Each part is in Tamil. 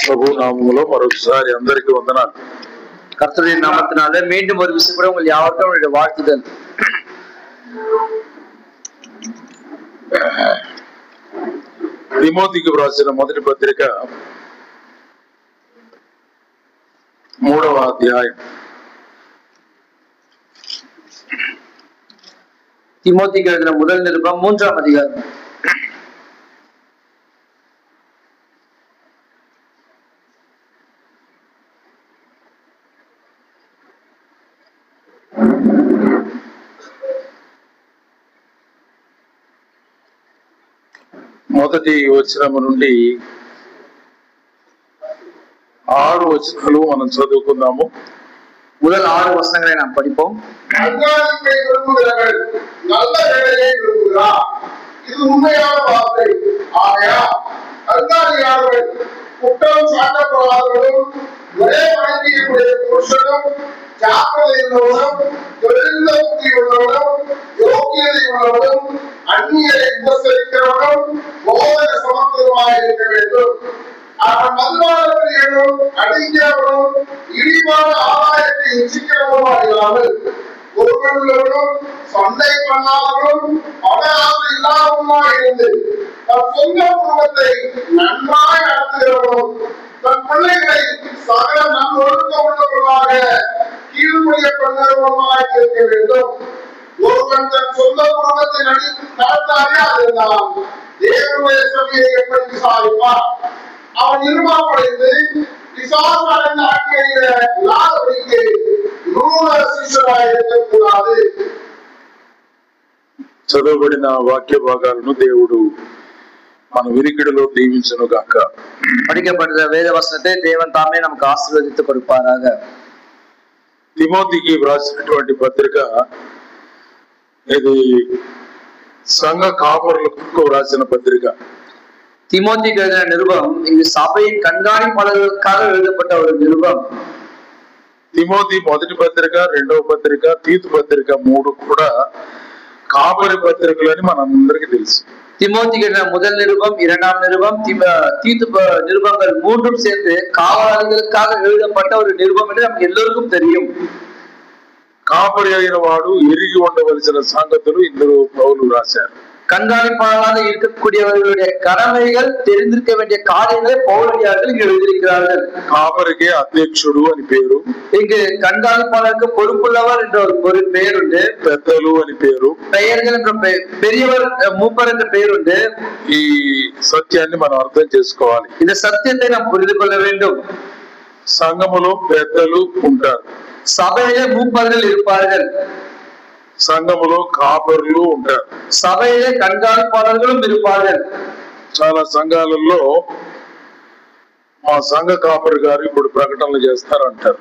ప్రభు నామములో మరొకసారి అందరికీ వందనాలు. கர்த்தருடைய நாமத்தினால மீண்டும் ஒரு விஷயம் கூட உங்கள் யாவருக்கும் அவருடைய வாழ்த்துதல். తిమోతికి వ్రాసిన మొదటి పత్రిక 3వ అధ్యాయం. தீமோத்தேயுக்கு எழுதின முதல் நிருபம் 3ஆம் அதிகாரம். మొదటి వచనము నుండి 6 వచనాలు మనం చదువుకుందాము. முதல் 6 வசனங்களை நாம் படிப்போம். நல்ல வேலையை விரும்புகிறார், இது உண்மையான வார்த்தை. ஆகையால் கண்காணியாளர்கள் குற்றம் சாட்டப்படாதவர்களும் ஒரே மனைவியுடைய புருஷனும் ஜாக்கிரதை உள்ளவனும் தொழில் உள்ளவனும் யோகியதை உள்ளவனும் அந்நியரை உபசரிக்கிறவனும் போதக சமத்துவமாக இருக்க வேண்டும். அவன் மதுவாளர்களும் அடிக்கிறவனும் இழிவான ஆதாயத்தை இச்சிக்கிறவனும் இல்லாமல் ஒருவனும் சண்டை பண்ணாதவனும் அவனாக இல்லாதவனுமாக இருந்து தன் சொந்த குடும்பத்தை நன்றாய் நடத்துகிறவனும் தன் பிள்ளைகளை சகல நல்ஒழுக்கம் உள்ளவர்களாக கீழ்மொழிய பண்ணுவனுமாக இருக்க வேண்டும். ஒருவன் தன் சொந்த குடும்பத்தை நடத்தாரே அதுதான் தேவனுடைய சபையை எப்படி விசாரிப்பார்? அவன் நிர்மாணமடைந்து பிசாசு அடைந்த ஆக்கிய லாதபடிக்கு நூல சிஷ்யராக இருக்கக்கூடாது. చదవబడిన వాక్య భాగాలను దేవుడు మన వినికిడిలో దీవించును గాక. படிக்கப்பட்ட வேத வசனத்தை தேவன் தாமே நமக்கு ஆசீர்வதித்து கொடுப்பாராக. తిమోతికి వ్రాసినటువంటి పత్రిక ఇది సంఘ కాపరులకు వ్రాసిన పత్రిక. தீமோத்தேயுக்கு எழுதின நிருபம் இங்கு சபையின் கண்காணிப்பாளர்களுக்காக எழுதப்பட்ட ஒரு நிருபம். తిమోతి మొదటి పత్రిక, 2వ పత్రిక, తీతు పత్రిక 3 కూడా కాపరి పత్రికలని మనందరికీ తెలుసు. தீமோத்தேயுக்கு எழுதின முதல் நிருபம், 2ஆம் நிருபம், தீத்து நிருபங்கள் 3ம் சேர்ந்து காவலாளிகளுக்காக எழுதப்பட்ட ஒரு நிருபம் என்று நமக்கு எல்லோருக்கும் தெரியும். కాపరి అయిన వాడు ఎరిగి ఉండవలసిన సంగతులు ఇందులో పౌలు రాశారు. கண்காணிப்பாளராக இருக்கக்கூடியவர்களுடைய கடமைகள், தெரிந்திருக்க வேண்டிய காரியங்களை பவுலடியார்கள் இங்கு எழுதியிருக்கிறார்கள். కాపరికి అధ్యక్షుడు అని పేరు, இங்கு கண்காணிப்பாளருக்கு பொறுப்புள்ளவர் என்ற ஒரு பெயர் உண்டு. పెద్దలు అని పేరు, பெயர்கள் என்ற பெரியவர், மூப்பர் என்ற பெயர் உண்டு. ఈ సత్యాన్ని మనం అర్థం చేసుకోవాలి. இந்த சத்தியத்தை நாம் புரிந்து கொள்ள வேண்டும். సంఘములో పెద్దలు ఉంటారు, சபையிலே மூப்பர்கள் இருப்பார்கள், సంఘములో కాపరులు ఉంటారు, சபையிலே கண்காணிப்பாளர்களும் இருப்பார்கள். చాలా సంఘాలలో మా సంఘ కాపరి గారు ఇప్పుడు ప్రకటనలు చేస్తారు అంటారు.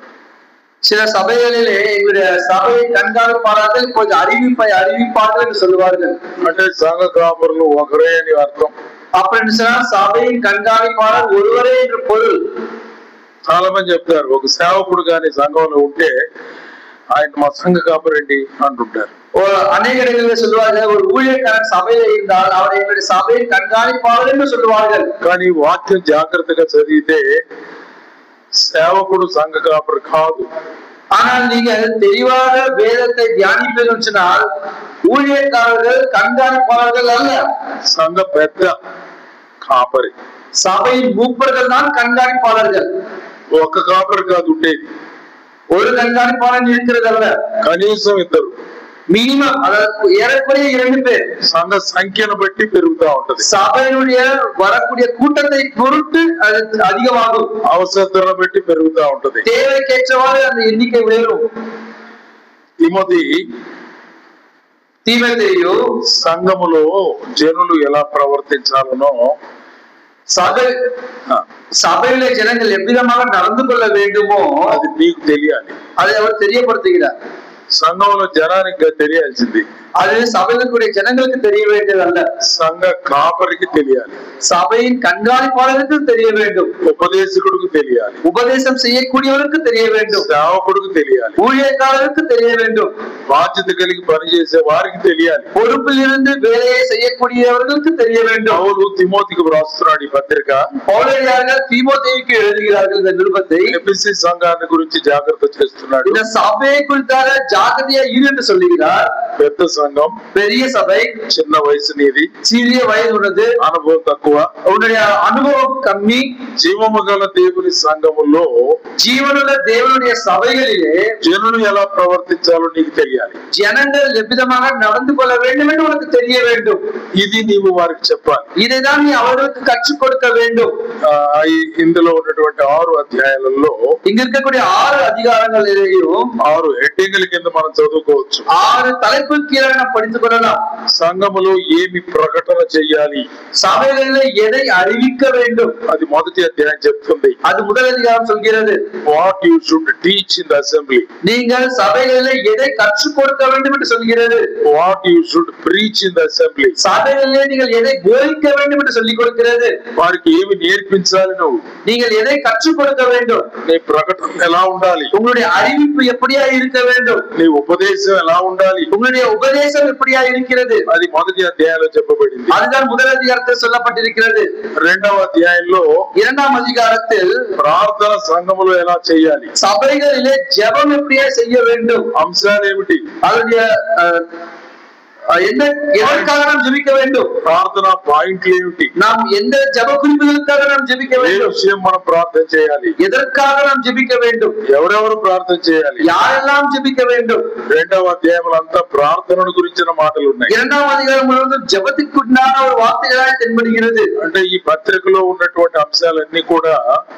சில சபைகளிலே எங்களுடைய சபையை கண்காணிப்பாளர்கள் இப்போது அறிவிப்பார்கள் என்று சொல்லுவார்கள். అంటే సంఘ కాపరులు ఒకరే అని అర్థం. அப்படின்னு சொன்னா சபையின் கண்காணிப்பாளர் ஒருவரே என்று பொருள். చాలా మంది చెప్తారు, ఒక సేవకుడు కానీ సంఘంలో ఉంటే ఆయన మా సంఘ కాపరండి అంటుంటారు. அநேக இடங்களில் சொல்லுவார்கள், ஒரு ஊழியக்காரன் சபையில இருந்தால் அவரை எங்களுடைய சபையின் கண்காணிப்பாளர் என்று சொல்லுவார்கள். కానీ వాక్యం జాగ్రత్తగా చదివితే సేవకుడు సంఘ కాపరి కాదు. ஆனால் நீங்கள் தெளிவாக வேதத்தை தியானிப்பீர்கள் சொன்னால் ஊழியக்காரர்கள் கண்காணிப்பாளர்கள் அல்ல, సంఘ పెద్ద కాపరి. சபையின் மூப்பர்கள் தான் கண்காணிப்பாளர்கள். ఒక కాపరి కాదు ఉండేది, ஒரு கண்காணிப்பாளர் இருக்கிறது அல்ல, కనీసం 2. மினிமம், அதாவது ஏறக்குறைய 2 பேர். సంఘ సంఖ్యను బట్టి పెరుగుతా ఉంటది, சபையினுடைய வரக்கூடிய கூட்டத்தை பொறுத்து அது அதிகமாகும், అవసరతను బట్టి పెరుగుతా ఉంటది, தேவைக்கேற்றவாறு அந்த எண்ணிக்கை உயரும். தீமோத்தேயு సంఘములో జనులు ఎలా ప్రవర్తించాలనో, சபையில ஜனங்கள் எவ்விதமாக நடந்து கொள்ள வேண்டுமோ అది నీకు తెలియాలి. அதை அவர் தெரியப்படுத்துகிறார். సంఘంలో జనానికి తెలియాల్సింది அது சபைகளுடைய ஜனங்களுக்கு தெரிய வேண்டியதல்ல, సంఘ కాపరికి తెలియాలి, சபையின் கண்காணிப்பாளருக்கு தெரிய வேண்டும், ఉపదేశకుడికి తెలియాలి, உபதேசம் செய்யக்கூடியவருக்கு தெரிய வேண்டும், సేవకుడికి తెలియాలి, ஊழியக்காரருக்கு தெரிய வேண்டும், బాధ్యత కలిగి పనిచేసే వారికి తెలియాలి, பொறுப்பில் இருந்து வேலையை செய்யக்கூடியவர்களுக்கு தெரிய வேண்டும். పౌలు తిమోతికి వ్రాస్తున్నాడు ఈ పత్రిక. பவுலடியார்கள் தீமோத்தேயுக்கு எழுதுகிறார்கள் இந்த நிருபத்தை. ఎఫెసీ సంఘాన్ని గురించి జాగ్రత్త చేస్తున్నాడు. இந்த சபையை குறித்தாக ஜாக்கிரதையா இரு என்று சொல்லுகிறார். పెద్ద సంఘం, பெரிய சபை, చిన్న వయసు నీది, சிறிய வயது உள்ளது, అనుభవం తక్కువ, உன்னுடைய அனுபவம் கம்மி. జీవము గల దేవుని సంఘములో ஜீவனுள்ள தேவனுடைய சபைகளிலே జనులు ఎలా ప్రవర్తించాలో నీకు తెలియాలి. ஜனங்கள் எவ்விதமாக நடந்து கொள்ள வேண்டும் என்று உனக்கு தெரிய வேண்டும். ఇది నీవు వారికి చెప్పాలి. இதைதான் நீ அவர்களுக்கு கற்றுக் கொடுக்க வேண்டும். ఇందులో ఉన్నటువంటి 6 అధ్యాయాలలో இங்க இருக்கக்கூடிய 6 அதிகாரங்களிலேயும் 6 హెడ్డింగ్ల కింద మనం చదువుకోవచ్చు. 6 தலைப்பு கீழே நாம் படித்துக் கொள்ளலாம். సంఘములో ఏమి ప్రకటన చేయాలి, சபைகளிலே எதை அறிவிக்க வேண்டும், అది మొదటి అధ్యాయం చెప్తుంది. அது முதல் அதிகாரம் சொல்கிறது. What you should teach in the assembly, நீங்கள் சபைகளிலே எதை கற்றுக் கொடுக்க வேண்டும் என்று சொல்கிறது. What you should preach in the assembly, சபைகளிலே நீங்கள் எதை போதிக்க வேண்டும் என்று சொல்லிக் கொடுக்கிறது. వారికి ఏమి నేర్పించాలి, నువ్వు நீங்கள் எதை கற்றுக் கொடுக்க வேண்டும், నీ ప్రకటన ఎలా ఉండాలి, உங்களுடைய அறிவிப்பு எப்படியா இருக்க வேண்டும், నీ ఉపదేశం ఎలా ఉండాలి, உங்களுடைய உபதேசம் எப்படியா இருக்கிறது, అది మొదటి అధ్యాయంలో చెప్పబడింది. அதுதான் முதல் அதிகாரத்தில் சொல்லப்பட்டிருக்கிறது. రెండవ అధ్యాయంలో இரண்டாம் அதிகாரத்தில் ప్రార్థన సంఘములో ఎలా చేయాలి, சபைகளிலே ஜெபம் எப்படியா செய்ய வேண்டும், అంశాలు ఏమిటి, அதனுடைய எதற்காக நாம் ஜெபிக்க வேண்டும், ప్రార్థన పాయింట్లు ఏమిటి, நாம் எந்த ஜெப குறிப்புகளுக்காக நாம் ஜெபிக்க ఏ வேண்டும், విషయం మనం ప్రార్థన చేయాలి, எதற்காக நாம் ஜெபிக்க வேண்டும், ఎవరెవరు ప్రార్థన చేయాలి. யாரெல்லாம் ஜெபிக்க வேண்டும். రెండవ అధ్యాయంలో అంతా ప్రార్థనను గురించిన మాటలు ఉన్నాయి. இரண்டாம் அதிகாரம் முழுவதும் ஜெபத்திற்குண்டான ஒரு வார்த்தைகளாய் தென்படுகிறது. అంటే ఈ పత్రికలో ఉన్నటువంటి అంశాలన్నీ కూడా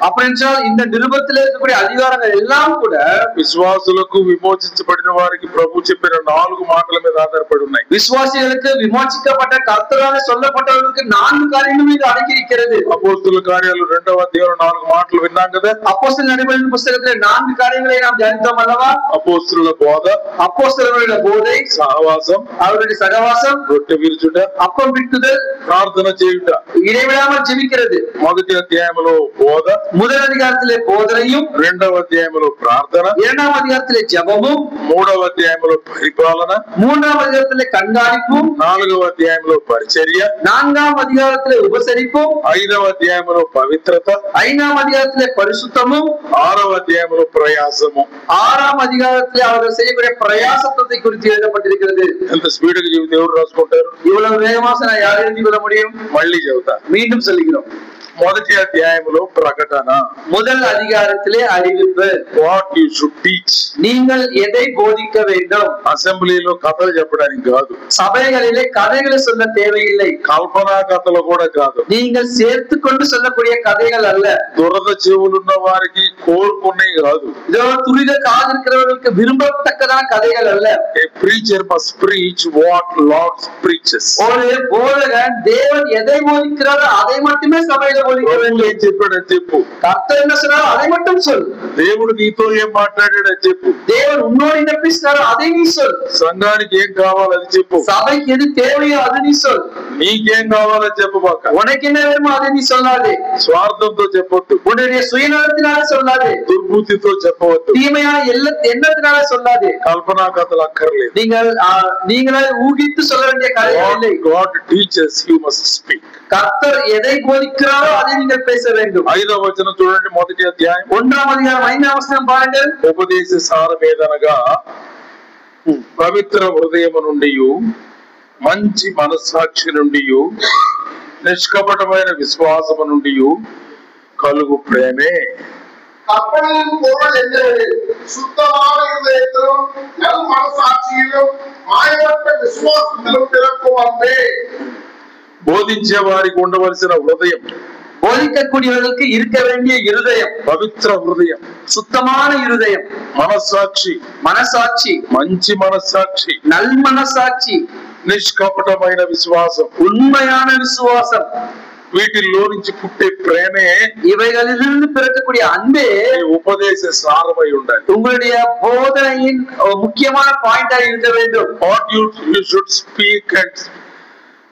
அப்படி என்றால் இந்த நிருபத்தில் இருக்கக்கூடிய அதிகாரங்கள் எல்லாம் கூட విశ్వాసులకు విమోచించబడిన వారికి ప్రభు చెప్పిన 4 మాటల మీద ఆధారపడి ఉన్నాయి. விசுவாசிகளுக்கு விமோசிக்கப்பட்ட கர்த்தரால் சொல்லப்பட்டவர்களுக்கு 4 காரியங்கள் மீது அடங்கி இருக்கிறது. అపోస్తుల కార్యాలు 2వ అధ్యాయంలో 4 మాటలు విన్నాం కదా. அப்போஸ்தலர் நடபடிகளின் புத்தகத்திலே 4 காரியங்களை நாம் தியானித்தோம் அல்லவா. అపోస్తుల బోధ, அப்போஸ்தலர்களுடைய போதை, సహవాసం, அவருடைய சகவாசம், రొట్టె విరుచుట, அப்பம் பிட்டுதல், ప్రార్థన చేయుట. இடைவிடாமல் ஜெபிக்கிறது. మొదటి అధ్యాయంలో బోధ, முதல் அதிகாரத்திலே போதனையும், 2వ అధ్యాయంలో ప్రార్థన, இரண்டாம் அதிகாரத்திலே ஜெபமும், 3వ అధ్యాయంలో పరిపాలన, மூன்றாம் அதிகாரத்திலே கண்காணிப்பும், 4వ అధ్యాయంలో పరిచర్య, நான்காம் அதிகாரத்திலே உபசரிப்பும், 5వ అధ్యాయంలో పవిత్రత, ஐந்தாம் அதிகாரத்திலே பரிசுத்தமும், 6వ అధ్యాయంలో ప్రయాసము. 6ஆம் அதிகாரத்திலே அவர்கள் செய்யக்கூடிய பிரயாசத்தை குறித்து எழுதப்பட்டிருக்கிறது. ఎంత స్పీడ్ గా చెబితే ఎవరు రాసుకుంటారు? இவ்வளவு வேகமாக நான் யாரை எழுதி கொள்ள முடியும்? మళ్ళీ చెబుతా. மீண்டும் சொல்லுகிறோம். మొదటి అధ్యాయంలో ప్రకటన, முதல் அதிகாரத்திலே அறிவிப்பு. వాట్ యు షుడ్ టీచ్, நீங்கள் எதை போதிக்க வேண்டும். అసెంబ్లీలో కథలు చెప్పడానికి కాదు, சபைகளிலே கதைகளை சொல்ல தேவையில்லை, కల్పనా కథలు కూడా కాదు, நீங்கள் சேர்த்து கொண்டு சொல்லக்கூடிய கதைகள் அல்ல, దురద చెవులున్న వారికి కోరుకునే కాదు, இதோ துரித காது இருக்கிறவர்களுக்கு விரும்பத்தக்கதான கதைகள் அல்ல. ఏ preacher must preach what lord preaches. ஒரு போதகன் தேவன் எதை போதிக்கிறாரோ அதை மட்டுமே சபையில போதிக்க வேண்டும். ఏం చెప్పాడని చెప్పు, கர்த்தர் என்ன சொன்னாரோ அதை மட்டும் சொல். దేవుడు నీతో ఏం మాట్లాడాడని చెప్పు, தேவன் உன்னோடு என்ன பேசினாரோ அதை நீ சொல். సంఘానికి ఏం కావాలని చెప్పు, சபைக்கு எது தேவையோ அதை நீ சொல். నీకేం కావాలని చెప్పబాక, உனக்கு என்ன வேணுமோ அதை நீ சொல்லாதே. స్వార్థంతో చెప్పొద్దు, உன்னுடைய சுயநலத்தினால சொல்லாதே. దుర్బుద్ధితో చెప్పవద్దు, தீமையான எண்ணத்தினால சொல்லாதே. కల్పనా కథలు అక్కర్లేదు. நீங்களே ஊகித்து சொல்ல வேண்டிய கதைகள் இல்லை. God teaches, you must speak. கர்த்தர் எதை போதிக்கிறாரோ அதை நீங்கள் பேச வேண்டும். 5వ వచనం చూడండి, మొదటి అధ్యాయం 1ஆம் அதிகாரம் 5ஆம் வசனம் பாருங்கள். ఉపదేశ సారమేదనగా పవిత్ర హృదయము నుండి, మంచి మనస్సాక్షి నుండి, నిష్కపటమైన విశ్వాసము నుండి కలుగు ప్రేమే. கற்பனையின் பொருள் என்னவெனில் சுத்தமான இதயத்திலும் நல் மனசாட்சியிலும் மாயமற்ற விசுவாசத்திலும் பிறக்கும் அன்பே. బోధించే వారికి ఉండవలసిన హృదయం, போதிக்கக்கூடியவர்களுக்கு இருக்க வேண்டிய இருதயம், పవిత్ర హృదయం, சுத்தமான இருதயம், మనస్సాక్షి, மனசாட்சி, మంచి మనస్సాక్షి, நல் மனசாட்சி, నిష్కపటమైన విశ్వాసం. உண்மையான விசுவாசம். వీటిల్లో నుంచి పుట్టే ప్రేమే இவைகளிலிருந்து பிறக்கக்கூடிய அன்பே ఉపదేశ సారమై ఉండాలి. உங்களுடைய போதனையின் முக்கியமான பாயிண்டா இருக்க வேண்டும். What you should speak and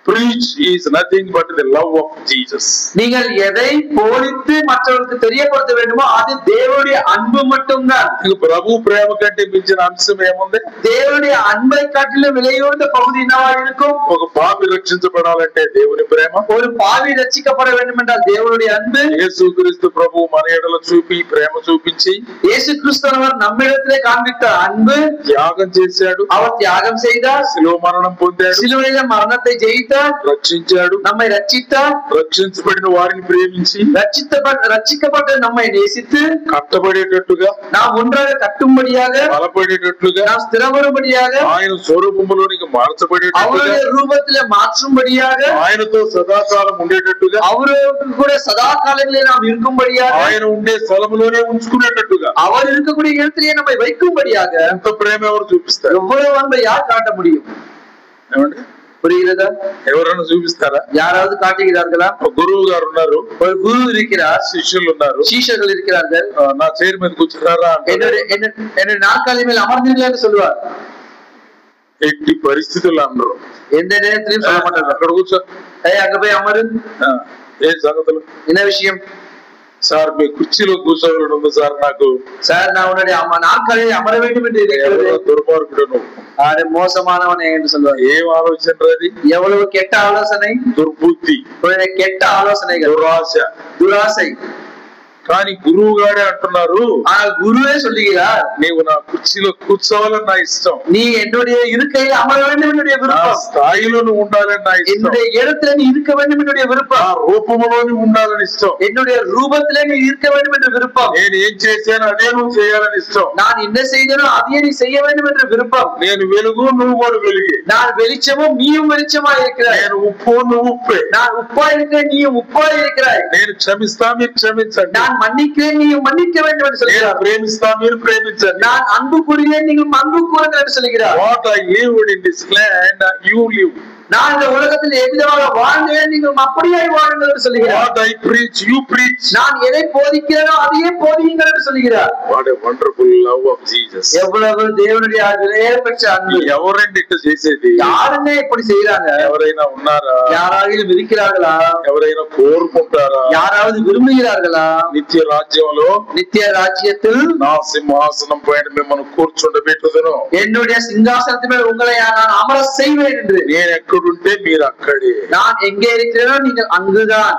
preach is nothing but the love of Jesus. நீங்கள் எதை போதித்து மற்றவர்களுக்கு தெரியப்படுத்த வேண்டுமோ அது தேவனுடைய அன்பு மட்டும்தான். ప్రభు ప్రేమ కంటే మించిన అంశం ఏముంది? தேவனுடைய அன்பை காட்டிலும் விலையுயர்ந்த பகுதி என்னவா இருக்கும்? ఒక పాపి రక్షించబడాలంటే దేవుని ప్రేమ, ஒரு பாவி ரட்சிக்கப்பட வேண்டும் என்றால் தேவனுடைய அன்பு. యేసుక్రీస్తు ప్రభు మన ఎడల చూపి ప్రేమ చూపించి இயேசு கிறிஸ்துவர் நம்மிடத்திலே காண்பித்த அன்பு, త్యాగం చేశాడు, அவர் தியாகம் செய்தார், శిలువ మరణం పొందాడు, சிலுவையில மரணத்தை ஜெயித்தார், రక్షించాడు, நம்மை ரட்சித்தார், రక్షించబడిన వారిని ప్రేమించి ரட்சிக்கப்பட்ட நம்மை நேசித்து కట్టబడేటట్టుగా, நாம் ஒன்றாக கட்டும்படியாக, బలపడేటట్లుగా, நாம் ஸ்திரப்படும்படியாக, ఆయన స్వరూపంలోనికి మార్చబడేటట్టుగా, அவருடைய ரூபத்திலே மாற்றும்படியாக, ఆయనతో సదాకాలం ఉండేటట్టుగా, அவருக்கு கூட சதா காலங்களில் நாம் இருக்கும்படியாக, ఆయన ఉండే స్థలంలోనే ఉంచుకునేటట్టుగా, அவர் இருக்கக்கூடிய இடத்திலேயே நம்மை வைக்கும்படியாக ఎంత ప్రేమ ఎవరు చూపిస్తారు? எவ்வளவு அன்பை யார் காட்ட முடியும்? ఏమండి, புரிகிறதா? ఎవరైనా చూపిస్తారా? யாராவது காட்டுகிறார்களா? ఒక గురువు గారు ఉన్నారు, ஒரு குரு இருக்கிறார், శిష్యులు ఉన్నారు, சீஷர்கள் இருக்கிறார்கள். నా చైర్ మీద కూర్చున్నారా, என்னுடைய நாற்காலி மேல் அமர்ந்தீர்கள் என்று சொல்லுவார். ఎట్టి పరిస్థితుల్లో అందరూ எந்த நேரத்திலையும் சொல்ல மாட்டார், అక్కడ కూర్చో, அங்க போய் அமரு, ఏ సంగతులు, என்ன விஷயம் సార్ మీ కుర్చీలో కూర్చోవాలని ఉంది సార్, నాకు சார் நான் உன்னுடைய நாற்காலியில் அமர வேண்டும் என்று இருக்கிறது. దుర్మార్గుడు నువ్వు, அது மோசமானவனே என்று சொல்லுவார். ఏం ఆలోచన అది? எவ்வளவு கெட்ட ஆலோசனை, దుర్బుద్ధి, கெட்ட ஆலோசனைகள், దురాశ, துராசை. కానీ గురువు గారే అంటున్నారు, ஆனால் குருவே சொல்லுகிறார், నీవు నా కుర్చీలో కూర్చోవాలని నా ఇష్టం, நீ என்னுடைய இருக்கையில் அமர வேண்டும் என்னுடைய விருப்பம், స్థాయిలో నువ్వు ఉండాలని నా ఇష్టం, என்னுடைய இடத்துல நீ இருக்க வேண்டும் என்னுடைய விருப்பம், రూపంలోని ఉండాలని ఇష్టం, என்னுடைய ரூபத்திலே நீ இருக்க வேண்டும் என்ற விருப்பம், నేను ఏం చేశానో అదే నువ్వు చేయాలని ఇష్టం, நான் என்ன செய்தனோ அதையே நீ செய்ய வேண்டும் என்ற விருப்பம், నేను వెలుగు నువ్వు కూడా వెలుగే, நான் வெளிச்சமும் நீயும் வெளிச்சமா இருக்கிறாய், నేను ఉప్పు నువ్వు ఉప్పే, நான் உப்பா இருக்கிறேன் நீயும் உப்பா இருக்கிறாய், నేను క్షమిస్తా మీరు క్షమించండి, நான் மன்னிக்கிறேன் நீயும் மன்னிக்க வேண்டும் என்று నేను சொல்கிறார், ప్రేమిస్తా మీరు ప్రేమించండి, நான் அன்பு கூறுகிறேன் நீங்கள் அன்பு கூறுங்கள் என்று சொல்கிறார். What I lived in this land you live, நான் இந்த உலகத்தில் எவ்விதமாக வாழ்ந்தேன் நீங்கள் அப்படியாய் வாழுங்கள் என்று சொல்கிறார். What I preach you preach, நான் எதை போதிக்கிறேனோ அதையே போதியுங்கள் என்று சொல்கிறார். What a wonderful love of Jesus. எவ்வளவு தேவனுடைய விலையேறப்பெற்ற அன்பு. ఎవరండి ఇట్లా చేసేది? யாருங்க இப்படி செய்யறாங்க? ఎవరైనా ఉన్నారా? யாராவது இருக்கிறார்களா? ఎవరైనా కోరుకుంటారా? யாராவது விரும்புகிறார்களா? నిత్య రాజ్యంలో, நித்திய ராஜ்யத்தில் నా సింహాసనం పైన మిమ్మల్ని కూర్చుండబెట్టుదును, என்னுடைய சிங்காசனத்தின் மேல் உங்களை நான் அமர செய்வேன் என்று. నేను ఎక్కడుంటే మీరు అక్కడే, நான் எங்கே இருக்கிறேனோ நீங்கள் அங்குதான்.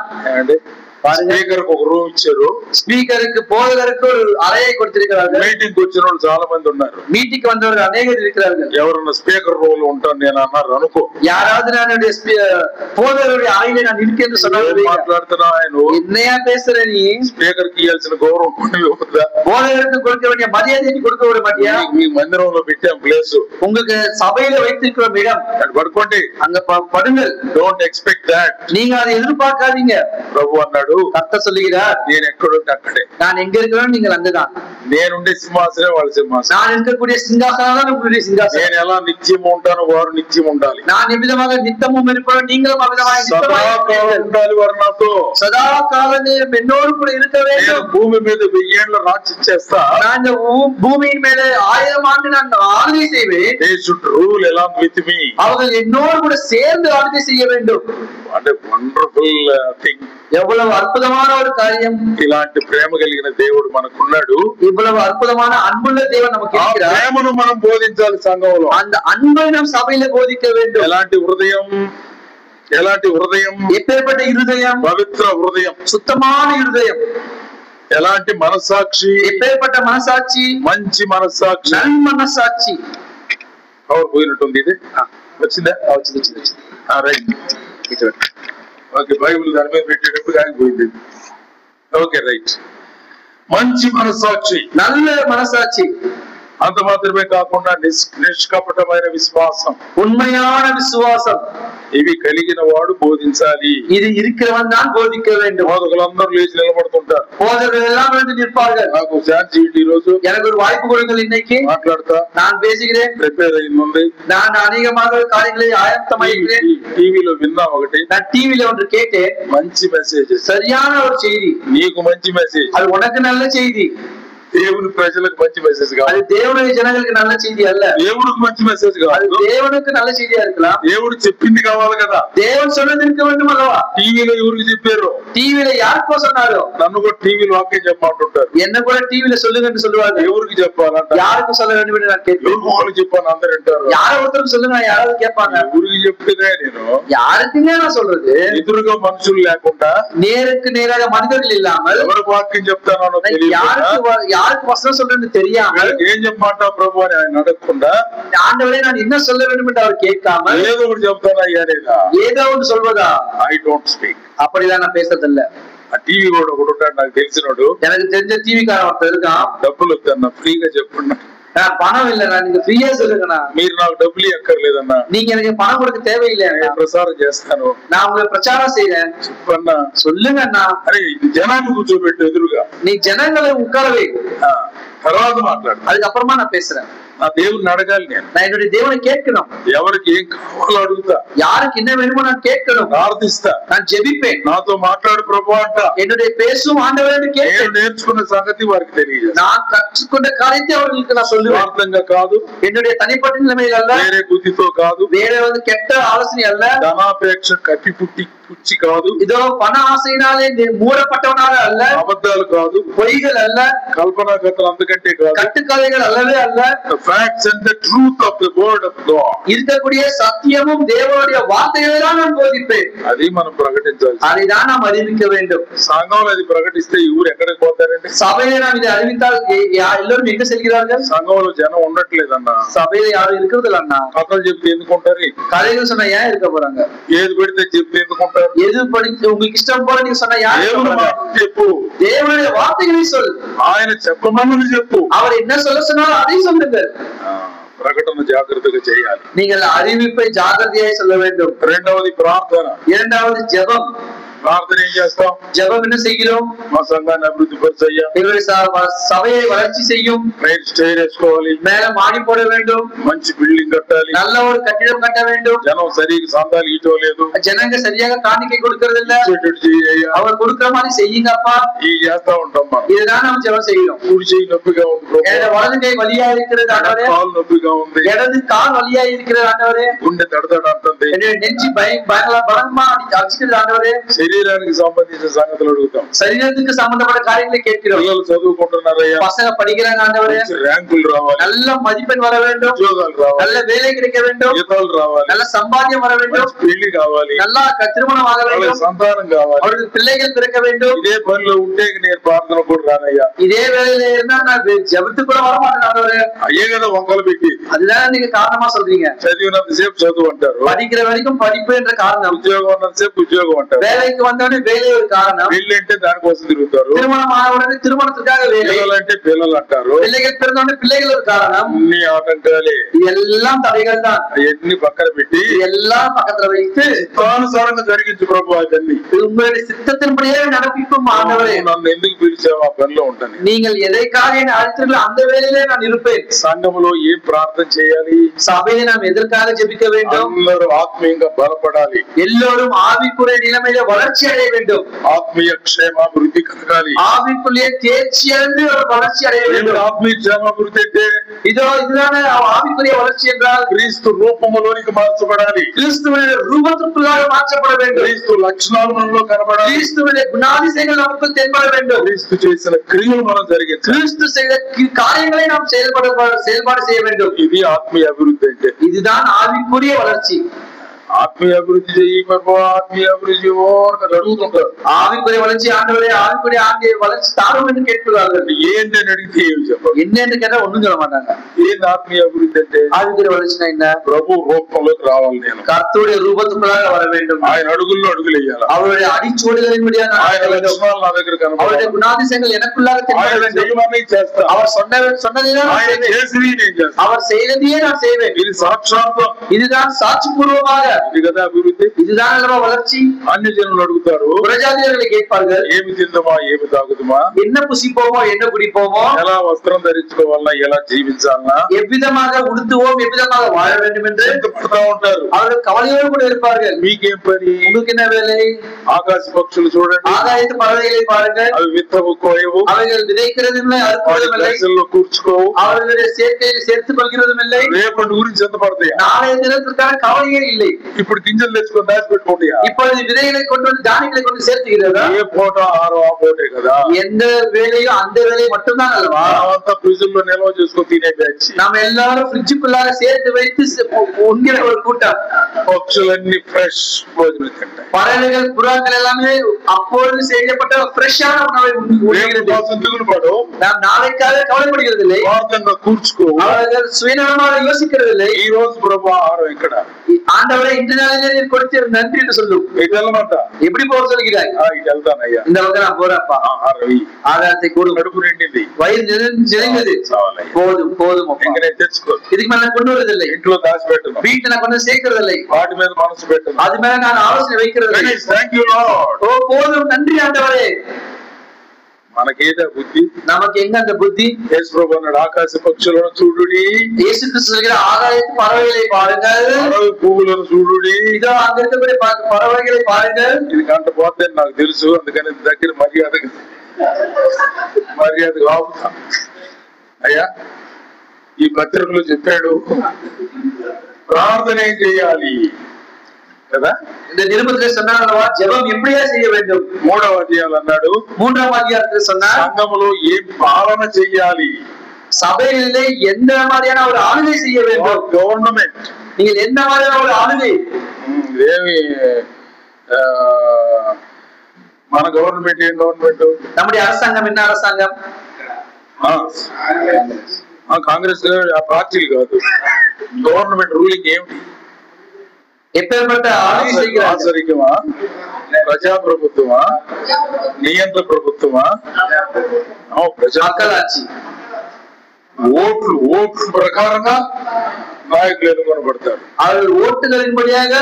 స్పీకర్ ఒక రూమ్ ఇచ్చారు, ஸ்பீக்கருக்கு போதகருக்கு ஒரு அறையை கொடுத்திருக்கிறார்கள். మీటింగ్ వచ్చిన వాళ్ళు చాలా మంది ఉన్నారు, மீட்டிங் வந்தவர்கள் அநேகர் இருக்கிறார்கள். ఎవరన్నా స్పీకర్ రూమ్ లో ఉంటాను నేను అన్నారు అనుకో, யாராவது நான் போதகருடைய அறையிலே நான் இருக்கேன் என்று சொன்னார்கள். మాట్లాడుతున్నా ఆయన என்னையா பேசுற நீ? స్పీకర్ కి ఇవ్వాల్సిన గౌరవం போதகருக்கு கொடுக்க வேண்டிய மரியாதை நீ கொடுக்க விட மாட்டியா? మీ మందిరంలో పెట్టాం ప్లేస్, உங்களுக்கு சபையில வைத்திருக்கிற இடம், పడుకోండి, அங்க படுங்கள். డోంట్ ఎక్స్పెక్ట్ దాట్, நீங்க அதை எதிர்பார்க்காதீங்க. ప్రభు అన్నాడు, கர்த்தர் சொல்லுகிறார், నేను ఎక్కడుంటే అక్కడే, நான் எங்க இருக்கிறேன் நீங்கள் அங்கதான். నేనుండే సింహాసనం వాళ్ళ సింహాసనం, நான் இருக்கக்கூடிய சிங்காசனம் தான் உங்களுடைய சிங்காசனம். నేను ఎలా నిత్యం ఉంటానో వారు నిత్యం ఉండాలి, நான் எவ்விதமாக நித்தமும் இருப்பேன் நீங்களும் அவ்விதமாக ఉండాలి వారు నాతో, சதா காலம் என்னோடு கூட இருக்க வேண்டும். భూమి మీద 1000 ఏళ్ల రాజ్యం చేస్తా, நான் இந்த பூமியின் மேல 1000 ஆண்டு நான் ஆளுகை செய்வேன். they should rule along with me, அவர்கள் என்னோடு கூட சேர்ந்து ஆளுகை செய்ய வேண்டும். what a wonderful thing. எவ்வளவு அற்புதமான ஒரு காரியம். ఇలాంటి ప్రేమ కలిగిన దేవుడు మనకున్నాడు, இவ்வளவு அற்புதமான அன்புள்ள தேவன் நமக்கு ఆ இருக்கிறார். ప్రేమను మనం బోధించాలి సంఘంలో. அந்த அன்பை நாம் சபையில போதிக்க வேண்டும். ఎలాంటి హృదయం, ఎలాంటి హృదయం, எப்பேற்பட்ட இருதயம்? పవిత్ర హృదయం, சுத்தமான இருதயம். ఎలాంటి మనస్సాక్షి, எப்பேற்பட்ட మనసాட்சி? మంచి మనస్సాక్షి. நல் మనసాட்சி. పవర్ పోయినట్టుంది, ఇది వచ్చిందా? రైట్, ఓకే, బైబిల్ దాని మీద పెట్టేటప్పుడు ఆగిపోయింది. ఓకే, రైట్, మంచి మనస్సాక్షి, நல்ல మనసాட்சி. అంత మాత్రమే కాకుండా నిష్కపటమైన విశ్వాసం, உண்மையான விசுவாசம். ఇవి కలిగిన వాడు బోధించాలి. இது இருக்கிறவன் தான் போதிக்க வேண்டும். బోధకులందరూ లేచి నిలబడుతుంటారు. போதகர்கள் எல்லாம் வந்து நிற்பார்கள். నాకు ఛాన్స్ ఇవ్వండి, ఈ రోజు எனக்கு ஒரு வாய்ப்பு கொடுங்கள், இன்னைக்கு మాట్లాడతా, நான் பேசுகிறேன். ప్రిపేర్ అయింది. நான் அநேகமாக காரியங்களை ஆயத்தமாயிருக்கிறேன். టీవీలో విన్నా ఒకటి, நான் டிவில ஒன்று கேட்டேன், మంచి మెసేజ్, சரியான ஒரு செய்தி, నీకు మంచి మెసేజ్, அது உனக்கு நல்ல செய்தி, దేవుని ప్రజలకు మంచి మెసేజ్ కాదు, அது தேவனுடைய ஜனங்களுக்கு நல்ல செய்தி அல்ல, దేవుడికి మంచి మెసేజ్ அது కాదు, தேவனுக்கு நல்ல செய்தியா இருக்கலாம், దేవుడు చెప్పింది కావాలి కదా. தேவன் சொன்னது இருக்க வேண்டும் அல்லவா? టీవీలో ఎవరికి చెప్పారు? டிவில யாருக்கோ சொன்னாரோ? నన్ను కూడా టీవీలో వాక్యం చెప్పమంటుంటారు. என்ன கூட டிவில சொல்லுங்கன்னு சொல்லுவாங்க. ఎవరికి చెప్పాలంట? யாருக்கு சொல்ல வேண்டும் என்று நான் கேட்கிறேன். ఎవరికి చెప్పాను అందరు అంటారు. யாரோ ஒருத்தருக்கு சொல்லுங்க, யாராவது கேட்பாங்க. ఎవరికి చెప్తేనే నేను யாருக்குங்க நான் சொல்றது? ఎదురుగా మనుషులు లేకుండా, நேருக்கு நேராக மனிதர்கள் இல்லாமல், ఎవరికి వాక్యం చెప్తానో తెలియదు, யாருக்கு வசனம் சொல்றேன்னு தெரியாமல், ఏం చెప్పమంటా ప్రభు అని ఆయన అడగకుండా, ஆண்டவரே நான் என்ன சொல்ல வேண்டும் என்று அவர் கேட்காமல், ఏదో ఒకటి చెప్తానా అయ్యారేదా, ஏதோ ஒன்று சொல்வதா? I don't speak. அப்படிதான் நான் பேசுறதில்ல. ఆ టీవీ కూడా ఒకటి ఉంటాడు నాకు తెలిసినోడు, எனக்கு தெரிஞ்ச டிவிக்காரன் ஒருத்தர் இருக்கான். డబ్బులు వద్దన్నా ఫ్రీగా చెప్పండి, நான் பணம் இல்லைண்ணா, நீங்க ஃப்ரீயா சொல்லுங்கண்ணா, మీరు నాకు డబ్బులు ఎక్కర్లేదన్నా, நீங்க எனக்கு பணம் கொடுக்க தேவையில்லை, నేను ప్రసారం చేస్తాను, நான் உங்களுக்கு பிரச்சாரம் செய்யறேன், చెప్పన్నా, சொல்லுங்கண்ணா. అరే జనాన్ని కూర్చోబెట్టు ఎదురుగా, நீ ஜனங்களை உட்காரவே, తర్వాత మాట్లాడు, அதுக்கப்புறமா நான் பேசுறேன். నా దేవుడిని అడగాలి, நான் என்னுடைய தேவனை கேட்கணும், ఎవరికి ఏం కావాలో అడుగుతా, யாருக்கு என்ன வேணுமோ நான் கேட்கணும், ప్రార్థిస్తా, நான் ஜெபிப்பேன், నాతో మాట్లాడు ప్రభు అంట, என்னுடைய பேசும் ஆண்டவரே నేను கேட்பேன், నేర్చుకున్న సంగతి వారికి తెలియజేస్తాను. நான் కற்றுకొన్న కార్యத்தை அவர்களுக்கு நான் சொல்லுவேன். స్వార్థంగా కాదు, என்னுடைய தனிப்பட்ட நிலைமையில் அல்ல, వేరే బుద్ధితో కాదు, வேற கெட்ட ஆலோசனை அல்ல, ధనాపేక్ష కప్పి పుచ్చి కాదు, இதோ பண ஆசையினாலே மூடப்பட்டவனாக அல்ல, అబద్ధాలు కాదు, பொய்கள் அல்ல, కల్పనా కథలు అంతకంటే కాదు, கட்டுக்கதைகள் அல்லவே அல்ல, the facts and the truth of the word of God, இருக்கக்கூடிய சத்தியமும் தேவனுடைய வார்த்தைகளை தான் நான் போதிப்பேன். అది మనం ప్రకటించాలి, அதைதான் நாம் அறிவிக்க வேண்டும். సంఘంలో అది ప్రకటిస్తే ఈ ఊరు ఎక్కడికి పోతారండి? சபையில நாம் இதை அறிவித்தால் எல்லோரும் எங்க செல்கிறார்கள்? సంఘంలో జనం ఉండట్లేదన్నా, சபையில யாரும் இருக்கிறது இல்லன்னா, కథలు చెప్తే ఎందుకుంటారు? கதைகள் சொன்னா ஏன் இருக்க போறாங்க? ఏది పెడితే చెప్తే ఎందుకుంటారు? எது படித்து உங்களுக்கு இஷ்டம் போல நீங்க சொன்னா யார் இருக்க దేవుని போறாங்க? మాట చెప్పు, தேவனுடைய வார்த்தைகளை சொல், ఆయన చెప్పమని చెప్పు, அவர் என்ன சொல்ல சொன்னாலும் அதை சொல்லுங்கள். ప్రకటన జాగ్రత్తగా చేయాలి. நீங்கள் அறிவிப்பை ஜாகிரதையாய் சொல்ல வேண்டும். రెండవది ప్రార్థన. இரண்டாவது ஜெபம். ప్రార్థన ఏం చేస్తాం? ஜெபம் என்ன செய்கிறோம்? మా సంఘాన్ని అభివృద్ధి పరిచయ్యా, எங்களுடைய சபையை வளர்ச்சி செய்யும், స్టైర్ వేసుకోవాలి, மேல மாடி போட வேண்டும், మంచి బిల్డింగ్ కట్టాలి, நல்ல ஒரு கட்டிடம் கட்ட வேண்டும், జనం సరిగ్గా సందాలు ఇవ్వటం లేదు, ஜனங்க சரியாக காணிக்கை கொடுக்கறது இல்ல, அவர் கொடுக்கிற மாதிரி செய்யுங்கப்பா, ఇవి చేస్తా ఉంటాం మనం. இதுதான் நம்ம ஜெபம் செய்யறோம். కుడి చేయి నొప్పిగా ఉంది, வலது கை வலியா இருக்கிறது ஆண்டவரே, కాలు నొప్పిగా ఉంది, இடது கால் வலியா இருக்கிறது ஆண்டவரே, గుండె తడతడ అంటుంది, என்னுடைய நெஞ்சு பலமா அடிச்சுக்கிறது ஆண்டவரே, శరీరానికి సంబంధించిన సంగతులు అడుగుతాం, சரீரத்துக்கு சம்பந்தப்பட்ட காரியங்களை கேட்கிறோம். పిల్లలు చదువుకుంటున్నారయ్యా, பசங்க படிக்கிறாங்க ஆண்டவரே, ర్యాంకులు రావాలి, நல்ல மதிப்பெண் வர வேண்டும், ఉద్యోగాలు రావాలి, நல்ல வேலை கிடைக்க வேண்டும், జీతాలు రావాలి, நல்ல சம்பாத்தியம் வர வேண்டும், పెళ్లి కావాలి, நல்ல திருமணம் ஆக வேண்டும், సంతానం కావాలి, அவருக்கு பிள்ளைகள் பிறக்க வேண்டும். ఇదే పనిలో ఉంటే నేను ప్రార్థన కూడా రానయ్యా, இதே வேலையில இருந்தா நான் ஜெபத்துக்கு கூட வர மாட்டேன் ஆண்டவரே. అయ్యే కదా వంకలు పెట్టి அதுதான் நீங்க காரணமா சொல்றீங்க. చదివినంతసేపు చదువు అంటారు, படிக்கிற வரைக்கும் படிப்பு என்ற காரணம், ఉద్యోగం ఉన్నంతసేపు ఉద్యోగం అంటారు, வேலைக்கு வந்தவொடனே வேலை ஒரு காரணம், పెళ్లి అంటే దానికోసం తిరుగుతారు, திருமணம் ஆனவுடனே திருமணத்துக்காக வேலை, పిల్లలంటే పిల్లలు అంటారు, பிள்ளைகள் பிறந்தவுடனே பிள்ளைகள் ஒரு காரணம். అన్ని ఆటంకాలే, இதெல்லாம் தடைகள் தான். అవన్నీ పక్కన పెట్టి எல்லாம் பக்கத்துல வைத்து ఇష్టానుసారంగా జరిగించు ప్రభు, అవన్నీ உங்களுடைய சித்தத்தின்படியே நடப்பிக்கும் ஆண்டவரே. నన్ను ఎందుకు పిలిచావు ఆ పనిలో ఉంటాను, நீங்கள் எதைக்காக என்னை அழைத்தீர்களோ அந்த வேலையிலே நான் இருப்பேன். సంఘములో ఏం ప్రార్థన చేయాలి? சபையை நாம் எதற்காக ஜெபிக்க வேண்டும்? అందరూ ఆత్మీయంగా బలపడాలి, எல்லோரும் ஆவிக்குரிய நிலைமையில வளர்ச்சி அடைய வேண்டும், ఆత్మీయ క్షేమాభివృద్ధి కలగాలి, ஆவிக்குள்ளே தேர்ச்சி அடைந்து ஒரு வளர்ச்சி அடைய வேண்டும். ఆత్మీయ క్షేమాభివృద్ధి అంటే இதுதானே ஆவிக்குரிய வளர்ச்சி என்றால் క్రీస్తు రూపములోనికి మార్చబడాలి, கிறிஸ்துவின் ரூபத்திற்குள்ளாக மாற்றப்பட வேண்டும், క్రీస్తు లక్షణాలు మనలో కనబడాలి, கிறிஸ்துவின் குணாதிசயங்கள் நமக்கு தென்பட வேண்டும், క్రీస్తు చేసిన క్రియలు మనం జరిగించాలి, கிறிஸ்து செய்த காரியங்களை நாம் செயல்பாடு செய்ய வேண்டும். ఇది ఆత్మీయ అభివృద్ధి అంటే. இதுதான் ஆவிக்குரிய வளர்ச்சி. ఆత్మీయ అభివృద్ధి చెయ్యి ప్రభు, ఆత్మీయ అభివృద్ధి అడుగుతుంటారు, ஆவிக்குரிய வளர்ச்சி ஆண்டவரே, ஆவிக்குரிய வளர்ச்சி தாரும் என்று கேட்கிறார்கள். ఏంటి అని అడిగితే ఏమి చెప్పారు? என்னன்னு கேட்டா ஒண்ணும் சொல்ல மாட்டாங்க. ఏంది ఆత్మీయ అభివృద్ధి అంటే? ஆவிக்குரிய வளர்ச்சினா என்ன? ప్రభు రూపంలోకి రావాలి, నేను கர்த்தருடைய ரூபத்துக்குள்ளாக வர வேண்டும், ఆయన అడుగుల్లో అడుగులు వేయాలి, அவருடைய அடிச்சுவடுகளின்படியாக ఆయన లక్షణాలు నా దగ్గర அவருடைய కనబడాలి, குணாதிசயங்கள் எனக்குள்ளாக தென்பட ఆయన வேண்டும். చేయమని చేస్తా, அவர் சொன்னதையே நான் ఆయన செய்வேன். చేసి నేను చేస్తా, அவர் செய்ததையே நான் செய்வேன். ఇది సాక్షాత్తం. இதுதான் சாட்சிபூர்வமாக ఇది కదా అభివృద్ధి, இதுதான் அல்லவா வளர்ச்சி. అన్ని జనులు అడుగుతారు, புறஜாதியர்களை கேட்பார்கள், ఏమి తిందామా ఏమి తాగుదామా, என்ன புசிப்போமோ என்ன குடிப்போமோ, ఎలా వస్త్రం ధరించుకోవాలన్నా, ఎలా జీవించాలన్నా, எவ்விதமாக உடுத்துவோம் எவ்விதமாக வாழ வேண்டும் என்று చింతపడతా ఉంటారు. அவர்கள் கவலையோடு கூட இருப்பார்கள். మీకేం పని, உங்களுக்கு என்ன வேலை? ఆకాశ పక్షులు చూడండి, ஆகாயத்து பறவைகளை பாருங்கள், అవి విత్తవు కోయవు, அவைகள் விதைக்கிறதும் இல்லை, அறுக்கிறதும் இல்லை, కూర్చుకోవు, அவர்களுடைய சேர்க்கையில் சேர்த்துக் கொள்கிறதும் இல்லை, రేపటి గురించి ఎంత పడతాయా, நாளைய தினத்திற்கான கவலையே இல்லை. ఇప్పుడు గింజలు తెచ్చుకొని దాచిపెట్టుకుంటాయా, இப்பொழுது விதைகளை கொண்டு வந்து தானியங்களை கொண்டு சேர்த்துகிறதா? ఏ పూట ఆరో ఆ పూటే కదా, எந்த வேலையோ அந்த வேலையை மட்டும்தான் அல்லவா. అంతా ఫ్రిడ్జ్ లో నిల్వ చేసుకొని తినే బ్యాచ్, நம்ம எல்லாரும் ஃப்ரிட்ஜுக்குள்ளார சேர்த்து வைத்து உண்கிற ஒரு கூட்டம். పక్షులన్నీ ఫ్రెష్ భోజనం తింటాయి, பறவைகள் புறாக்கள் எல்லாமே அப்பொழுது செய்யப்பட்ட ஃப்ரெஷ்ஷான உணவை உண்ணுகிறது. దిగులు పడు, நாம் நாளைக்காக கவலைப்படுகிறது இல்லை, వార్తంగా కూర్చుకో, அவர்கள் சுயநலமாக யோசிக்கிறது இல்லை. ఈ రోజు ప్రభు ఆహారం ఇక్కడ, ஆண்டவரை இன்று நாளிலே நீர் கொடுத்தீர் நன்றி என்று சொல்லும். ఇటు వెళ్ళమంట, எப்படி போக சொல்கிறாய்? ఇటు వెళ్తానయ్యా, இந்த பக்கம் நான் போறப்பா, ఆహారం ஆதாரத்தை கூடும், కడుపు నిండింది, வயிறு நிறைந்தது, போதும் పోదుம், ఇంక నేను తెచ్చుకో, இதுக்கு மேல கொண்டு வருவதில்லை, ఇంట్లో దాచిపెట్టను, வீட்டுல நான் கொண்டு சேர்க்கிறது இல்லை, వాటి మీద మనసు పెట్టను, அது மேல நான் ஆலோசனை வைக்கிறது இல்லை. Thank you lord. ஓ போதும் நன்றி ஆண்டவரே. మనకేదా బుద్ధి, நமக்கு எங்க அந்த புத்தி? యేసు ప్రభు అన్నాడు, ఆకాశ పక్షులను చూడుడి, இயேசு கிறிஸ்து சொல்கிற ஆகாயத்து பறவைகளை பாருங்கள், అడవి పువ్వులను చూడుడి, இதோ அங்க இருக்கக்கூடிய பறவைகளை பாருங்கள். ఇది గంట పోతే నాకు తెలుసు, అందుకని దగ్గర మర్యాదగా ఆపుతా. అయ్యా ఈ పత్రికలో చెప్పాడు ప్రార్థన ఏం చేయాలి కదా, இந்த நிருபத்திலே சொன்னார் ஜெபம் எப்படியா செய்ய வேண்டும். 3వ అధ్యాయం అన్నాడు, 3ஆம் அதிகாரத்தில் சொன்னார் సంఘములో ఏం పాలన చెయ్యాలి, சபைகளிலே எந்த மாதிரியான ஒரு ஆளுகை செய்ய வேண்டும். గవర్నమెంట్, நீங்கள் எந்த மாதிரியான ஒரு ஆளுகை. ఏమి మన గవర్నమెంట్ ఏం గవర్నమెంట్, நம்முடைய அரசாங்கம் என்ன அரசாங்கம்? కాంగ్రెస్ పార్టీలు కాదు, గవర్నమెంట్ రూలింగ్ ఏమిటి, எப்பேற்பட்ட ஆளுகை செய்கிறார்? ఆచరికమా, ప్రజాప్రభుత్వమా, నియంత్ర ప్రభుత్వమా, மக்களாட்சி. ఓట్లు ప్రకారంగా నాయకులు ఎన్నుకొనబడతారు, அவர்கள் ஓட்டுகளின்படியாக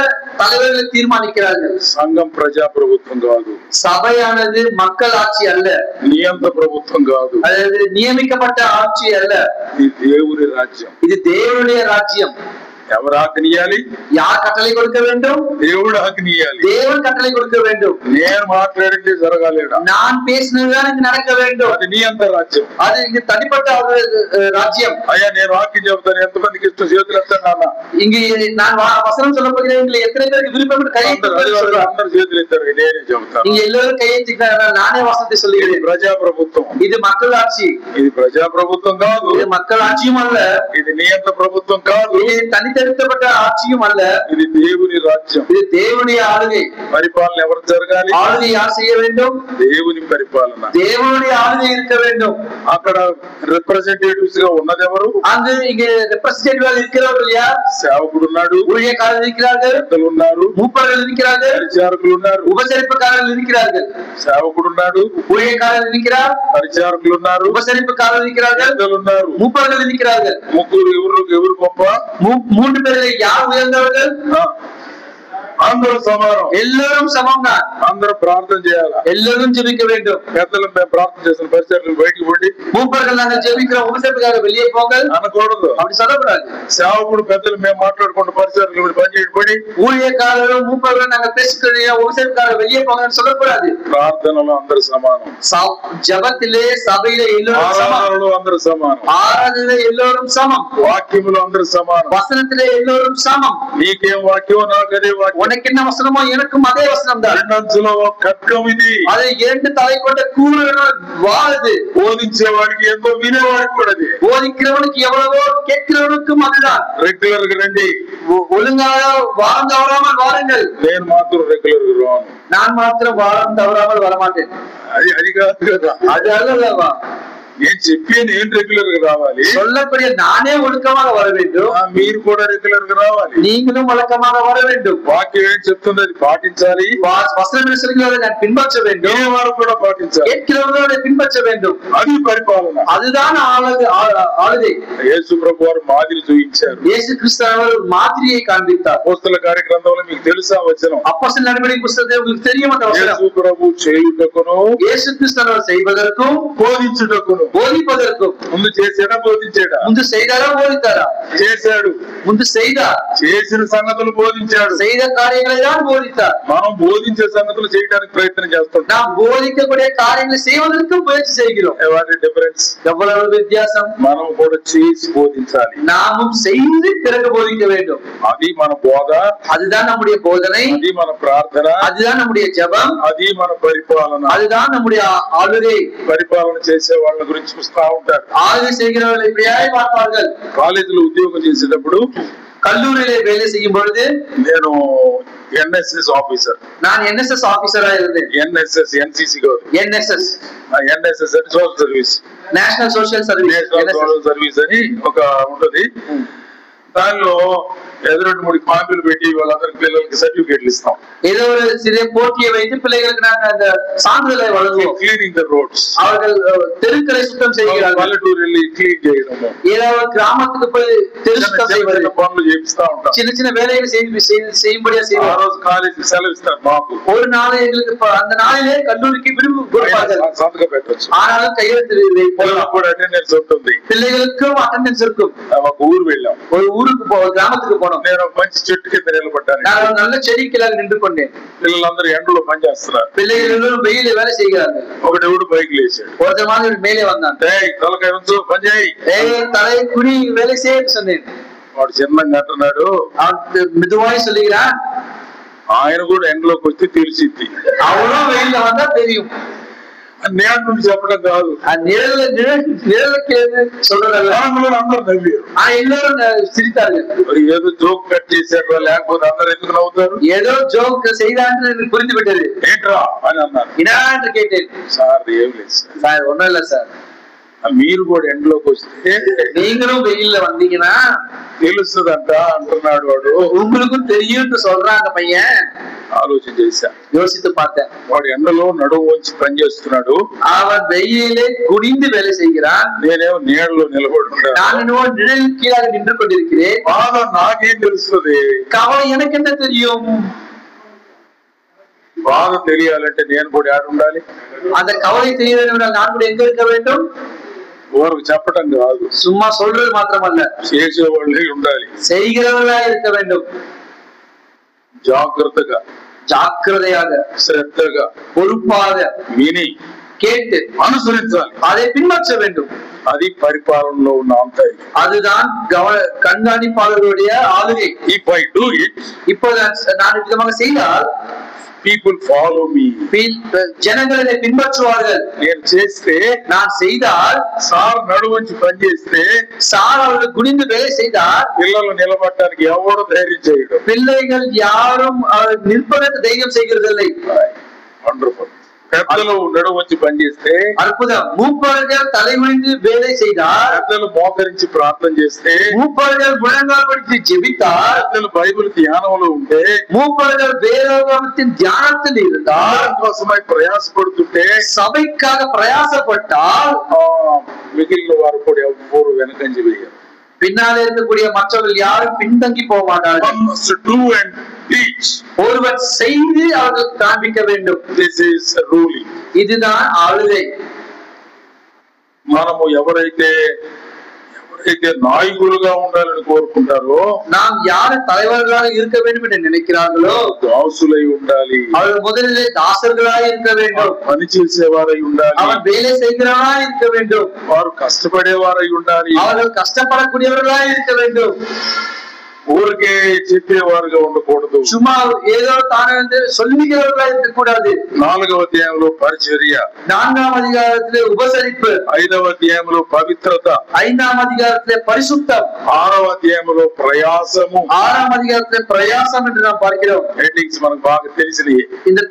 தலைவர்களை தீர்மானிக்கிறார்கள். సంఘం ప్రజాప్రభుత్వం కాదు, சபையானது மக்கள் ஆட்சி அல்ல, నియంత్ర ప్రభుత్వం కాదు, அதாவது நியமிக்கப்பட்ட ஆட்சி அல்ல, ఇది దేవుని రాజ్యం. இது தேவனுடைய ராஜ்யம். ఎవరు ఆజ్ఞియాలి, யார் கட்டளை கொடுக்க வேண்டும்? దేవుడు ఆజ్ఞియాలి. தேவன் கட்டளை கொடுக்க வேண்டும். నేను మాట్లాడింది జరగాలేడా, நான் பேசினதுதான் இங்கு நடக்க வேண்டும். అది నీ అంత రాజ్యం, அது இங்கு தனிப்பட்ட ராஜ்யம். అయ్యా నేను వాక్యం చెబుతాను, ఎంతమందికి ఇష్టం చేతులు ఎత్తండి అన్న, இங்கு நான் வசனம் சொல்ல போகிறேன், எங்களை எத்தனை பேருக்கு விருப்பம் கையை అందరు చేతులు ఎత్తారు, నేనే చెబుతాను. நீங்க எல்லாரும் கையை நானே வசனத்தை சொல்லுகிறேன். ప్రజాప్రభుత్వం, இது மக்கள் ஆட்சி. ఇది ప్రజాప్రభుత్వం కాదు, இது மக்கள் ஆட்சியும் அல்ல, ఇది నియంత్ర ప్రభుత్వం కాదు, இது தனித்தெடுக்கப்பட்ட ஆட்சியும் அல்ல, ఇది దేవుని రాజ్యం. இது தேவனுடைய ஆளுகை. పరిపాలన ఎవరు జరగాలి, ஆளுகை யார் செய்ய வேண்டும்? దేవుని పరిపాలన. தேவனுடைய ஆளுகை இருக்க வேண்டும். అక్కడ రిప్రజెంటేటివ్స్ గా ఉన్నది ఎవరు? அங்கு இங்க ரெப்ரசன்டேட்டிவ் இருக்கிறவர்கள் யார்? సేవకుడు ఉన్నాడు, ஊழியக்காரர்கள் இருக்கிறார்கள், పెద్దలు ఉన్నారు, மூப்பர்கள் இருக்கிறார்கள், పరిచారకులు ఉన్నారు, உபசரிப்புக்காரர்கள் இருக்கிறார்கள். సేవకుడు ఉన్నాడు, ஊழியக்காரர்கள் இருக்கிறார், పరిచారకులు ఉన్నారు, உபசரிப்புக்காரர்கள் இருக்கிறார்கள், పెద్దలు ఉన్నారు, மூப்பர்கள் இருக்கிறார்கள். ముగ్గురు ఎవరు గొప్ప? மூன்று பேரில் யார் உயர்ந்தவர்கள்? అందరూ సమానం, எல்லோரும் சமம் தான். అందరూ ప్రార్థన చేయాలి, எல்லோரும் ஜெபிக்க வேண்டும். పెద్దలు మేము ప్రార్థన చేసిన పరిచయాలు బయటికి పోండి, மூப்பர்கள் நாங்கள் ஜெபிக்கிறோம், உபசரிப்புக்காக வெளியே போங்கள் అనకూడదు. அப்படி சொல்லக்கூடாது. సేవకుడు పెద్దలు మేము మాట్లాడుకుంటూ పరిచయాలు పని చేయబడి, ஊழியக்காரரும் மூப்பர்களும் நாங்கள் பேசிக்கிறோம், உபசரிப்புக்காக வெளியே போங்கன்னு சொல்லக்கூடாது. ప్రార్థనలో అందరూ సమానం, ஜபத்திலே சபையிலே எல்லோரும் சமம், ఆరాధనలో అందరూ సమానం, ஆராதனையிலே எல்லோரும் சமம், వాక్యములో అందరూ సమానం. வசனத்திலே எல்லோரும் சமம். నీకేం వాక్యం, నాకు అదే వాక్యం. உனக்கு என்ன வசனமோ எனக்கும் அதே வசனம் தான். రెండంచుల ఖడ్గం ఇది, அது இரண்டு தலை கொண்ட கூறு வாழுது. బోధించేవాడికి ఎంతో, వినేవాడికి కూడా అది. போதிக்கிறவனுக்கு எவ்வளவோ, கேட்கிறவனுக்கும் அதுதான். రెగ్యులర్ గా రండి, ஒழுங்காக வாரம் தவறாமல் வாருங்கள். నేను మాత్రం రెగ్యులర్ గా రాను, நான் மாத்திரம் வாரம் தவறாமல் வரமாட்டேன். అది కాదు కదా. அது அல்லவா? నేను చెప్పి నేను రెగ్యులర్ గా రావాలి, சொல்லக்கூடிய நானே ஒழுக்கமாக வர வேண்டும், మీరు కూడా రెగ్యులర్ గా రావాలి. நீங்களும் ஒழுக்கமாக வர வேண்டும். వాక్యం ఏం చెప్తుంది అది పాటించాలి, வசனம் என்ன சொல்கிறது நான் பின்பற்ற வேண்டும், వారు కూడా పాటించాలి, கேட்கிறவர்களோட பின்பற்ற வேண்டும். అది పరిపాలన, அதுதான் ஆளுகை. యేసు ప్రభు వారు మాదిరి చూపించారు. இயேசு கிறிஸ்து அவர் மாதிரியை காண்பித்தார். అపోస్తల కార్యగ్రంథంలో మీకు తెలుసా వచనం? அப்போஸ்தலர் நடவடிக்கை புத்தகத்தில் உங்களுக்கு தெரியும் அந்த வசனம். యేసు ప్రభు చేయుటకును இயேசு கிறிஸ்து அவர் செய்வதற்கும் బోధించుటకును, போதிப்பதற்கும் ముందు చేసాడా బోధించాడా? ముందు செய்தாரா போதித்தாரா? చేశాడు. ముందు செய்தார், చేసిన సంగతులు బోధించాడు. செய்த காரியங்களை தான் போதித்தார். మనం బోధించే సంగతులు చేయడానికి ప్రయత్నం చేస్తుంటాం. நாம் போதிக்கக்கூடிய காரியங்களை செய்வதற்கு முயற்சி செய்கிறோம். వాటి డిఫరెన్స్ எவ்வளவு வித்தியாசம்! మనం కూడా చేసి బోధించాలి, நாமும் செய்து பிறகு போதிக்க வேண்டும். అది మన బోధ, அதுதான் நம்முடைய போதனை, అది మన ప్రార్థన, அதுதான் நம்முடைய ஜெபம், అది మన పరిపాలన. அதுதான் நம்முடைய ஆளுகை. పరిపాలన చేసే వాళ్ళ గురించి చూస్తా ఉంటారు. ஆளுகை செய்கிறவர்களை இப்படியாய் பார்ப்பார்கள். కాలేజీలో ఉద్యోగం చేసేటప్పుడు கல்லூரியிலே வேலை செய்யும் பொழுது నేను ఎన్ఎస్ఎస్ ఆఫీసర్, நான் என்எஸ்எஸ் ஆபீசரா இருந்தேன். ఎన్ఎస్ఎస్ ఎన్సిసి కాదు, ఎన్ఎస్ఎస్ ఎన్ఎస్ఎస్ అంటే social service, national social service, social service అని ఒక ఉంటది. దానిలో ఎదురు 3 కాంపిలు పెట్టి వాళ్ళందరికి పిల్లలకి సర్టిఫికేట్లు ఇస్తాం. ஏதோ ஒரு சிறிய போட்டியை வைத்து பிள்ளைகளுக்கு நாங்கள் அந்த சான்றிதழை வழங்குவோம். క్లీనింగ్ ద రోడ్స్, அவர்கள் தெருக்களை சுத்தம் செய்கிறார்கள். పల్లెటూరు వెళ్ళి క్లీన్ చేయడము, ஏதோ ஒரு கிராமத்துக்கு போய் தெரு சுத்தம் செய்வது, పనులు చేపిస్తా ఉంటాం. சின்ன சின்ன வேலைகளை செய்யும்படியா ఆ செய்வோம். రోజు కాలేజీకి సెలవు ఇస్తారు మాకు. ஒரு நாள் எங்களுக்கு அந்த நாளிலே கல்லூரிக்கு விடுப்பு கொடுப்பார்கள். సంతకం పెట్టచ్చు, ஆனாலும் கையெழுத்து வைப்போம். అప్పుడు అటెండెన్స్ ఉంటుంది. பிள்ளைகளுக்கும் అటెండెన్స్ இருக்கும். ఒక ఊరు వెళ్ళాం, ஒரு ஊருக்கு கிராமத்துக்கு போனோம். నేను ఒక మంచి చెట్టు కింద నిలబడ్డాను. நான் ஒரு நல்ல செடிக்கு நின்று கொண்டேன். పిల్లలందరూ ఎండలో పని చేస్తున్నారు, பிள்ளைகள் எல்லோரும் வெயில வேலை செய்கிறார்கள். ఒకడెవడు బైక్ లేచాడు, ஒருத்தர் மாதிரி மேலே வந்தான். తలకాయ ఉంచు పని చేయి, தலை குடி வேலை செய்ய சொன்னேன். వాడు చిన్నగా అంటున్నాడు, அவன் மெதுவாய் சொல்லுகிறான், ఆయన కూడా ఎండలోకి వచ్చి తెలిసిద్ది. அவனும் வெயில வந்தா தெரியும். నేను నుండి చెప్పడం కాదు, நிழலுக்கு சொல்றதல்ல. అందరూ నవ్వారు. எல்லாரும் சிரித்தார்கள். ఏదో జోక్ కట్ చేశారు, లేకపోతే అందరు ఎందుకు నవ్వుతారు? ஏதோ ஜோக் செய்தான்னு எனக்கு புரிந்து விட்டது. ఏంట్రా అని అన్నారు. என்ன என்று கேட்டேன். సార్ ఏం లేదు సార్, சார் ஒண்ணும் இல்ல சார், మీరు కూడా ఎండలోకి వస్తే நீங்களும் வெயில்ல வந்தீங்கன்னா తెలుస్తుందంట అంటున్నాడు వాడు. உங்களுக்கும் தெரியும்னு சொல்றான் அந்த பையன். ఆలోచన చేశా, யோசித்து பார்த்தேன். వాడు ఎండలో నడుము వంచి పని చేస్తున్నాడు, அவன் வெயிலே குனிந்து வேலை செய்கிறான், నేనేమో నీడలో నిలబడి ఉంటాను. நான் என்னவோ நிழல் கீழாக நின்று கொண்டிருக்கிறேன். బాధ నాకేం తెలుస్తుంది? கவலை எனக்கு என்ன தெரியும்? బాధ తెలియాలంటే నేను కూడా ఆడ ఉండాలి. அந்த கவலை தெரிய வேண்டும், நான் கூட எங்க இருக்க வேண்டும்? ఊరికి చెప్పటం కాదు, சும்மா சொல்றது மாத்திரமல்ல, చేసేవాళ్ళే ఉండాలి. செய்கிறவர்களா இருக்க வேண்டும். జాగ్రత్తగా, ஜாக்கிரதையாக, శ్రద్ధగా, பொறுப்பாக విని கேட்டு అనుసరించాలి. அதை பின்பற்ற வேண்டும். అది పరిపాలనలో ఉన్న అంతర్యం. அதுதான் கண்காணிப்பாளர்களுடைய ஆளுகை. If I do it, இப்போ நான் விதமாக செய்தால் people follow me. ஜனங்கள் இதை பின்பற்றுவார்கள். నేను చేస్తే, நான் செய்தால், సార్ నడువంచి పని చేస్తే, சார் அவர்கள் குனிந்து வேலை செய்தால் పిల్లలు నిలబడటానికి ఎవరు ధైర్యం చేయడం. பிள்ளைகள் யாரும் நிற்பதற்கு தைரியம் செய்கிறதில்லை. వండర్ఫుల్. పెద్దలు నడువంచి పని చేస్తే, அற்புதம். மூப்பர்கள் தலை குனிந்து வேலை செய்தால், పెద్దలు మోకరించి ప్రార్థన చేస్తే, மூப்பர்கள் முழங்கால் படித்து ஜெபித்தால், పెద్దలు బైబిల్ ధ్యానంలో ఉంటే, மூப்பர்கள் வேதாகமத்தின் தியானத்தில் இருந்தால், దాని కోసమై ప్రయాసపడుతుంటే, சபைக்காக பிரயாசப்பட்டால் మిగిలిన వారు కూడా ఎవరు వెనకంజ వేయరు. பின்னாலே இருக்கக்கூடிய மற்றவர்கள் யாரும் பின்தங்கி போக மாட்டார்கள். One must do and teach. ஒருவர் செய்து அவர்களுக்கு காண்பிக்க வேண்டும். This is ruling. இதுதான் ஆளுகை. మనము ఎవరైతే నాయకులుగా ఉండాలని కోరుకుంటారో, நாம் யாரு தலைவர்களாக இருக்க வேண்டும் என்று நினைக்கிறார்களோ దాసులై ఉండాలి. அவர்கள் முதலிலே தாசர்களாக இருக்க வேண்டும். పని చేసేవారై ఉండాలి. அவன் வேலை செய்கிறவர்களாக இருக்க வேண்டும். వారు కష్టపడేవారై ఉండాలి. அவர்கள் கஷ்டப்படக்கூடியவர்களாக இருக்க வேண்டும். ఊరికే చెప్పేవారుగా ఉండకూడదు. சும்மா ஏதோ தானே வந்து சொல்லுகிறவர்களா இருக்கக்கூடாது. 4వ అధ్యాయంలో పరిచర్య, 4ஆம் அதிகாரத்திலே உபசரிப்பு, 5వ అధ్యాయంలో పవిత్రత, 5ஆம் அதிகாரத்திலே பரிசுத்தம், 6వ అధ్యాయంలో ప్రయాసము, 6ஆம் அதிகாரத்திலே பிரயாசம் என்று நாம் பார்க்கிறோம். హెడ్డింగ్స్ మనకు బాగా తెలిసినవి. இந்த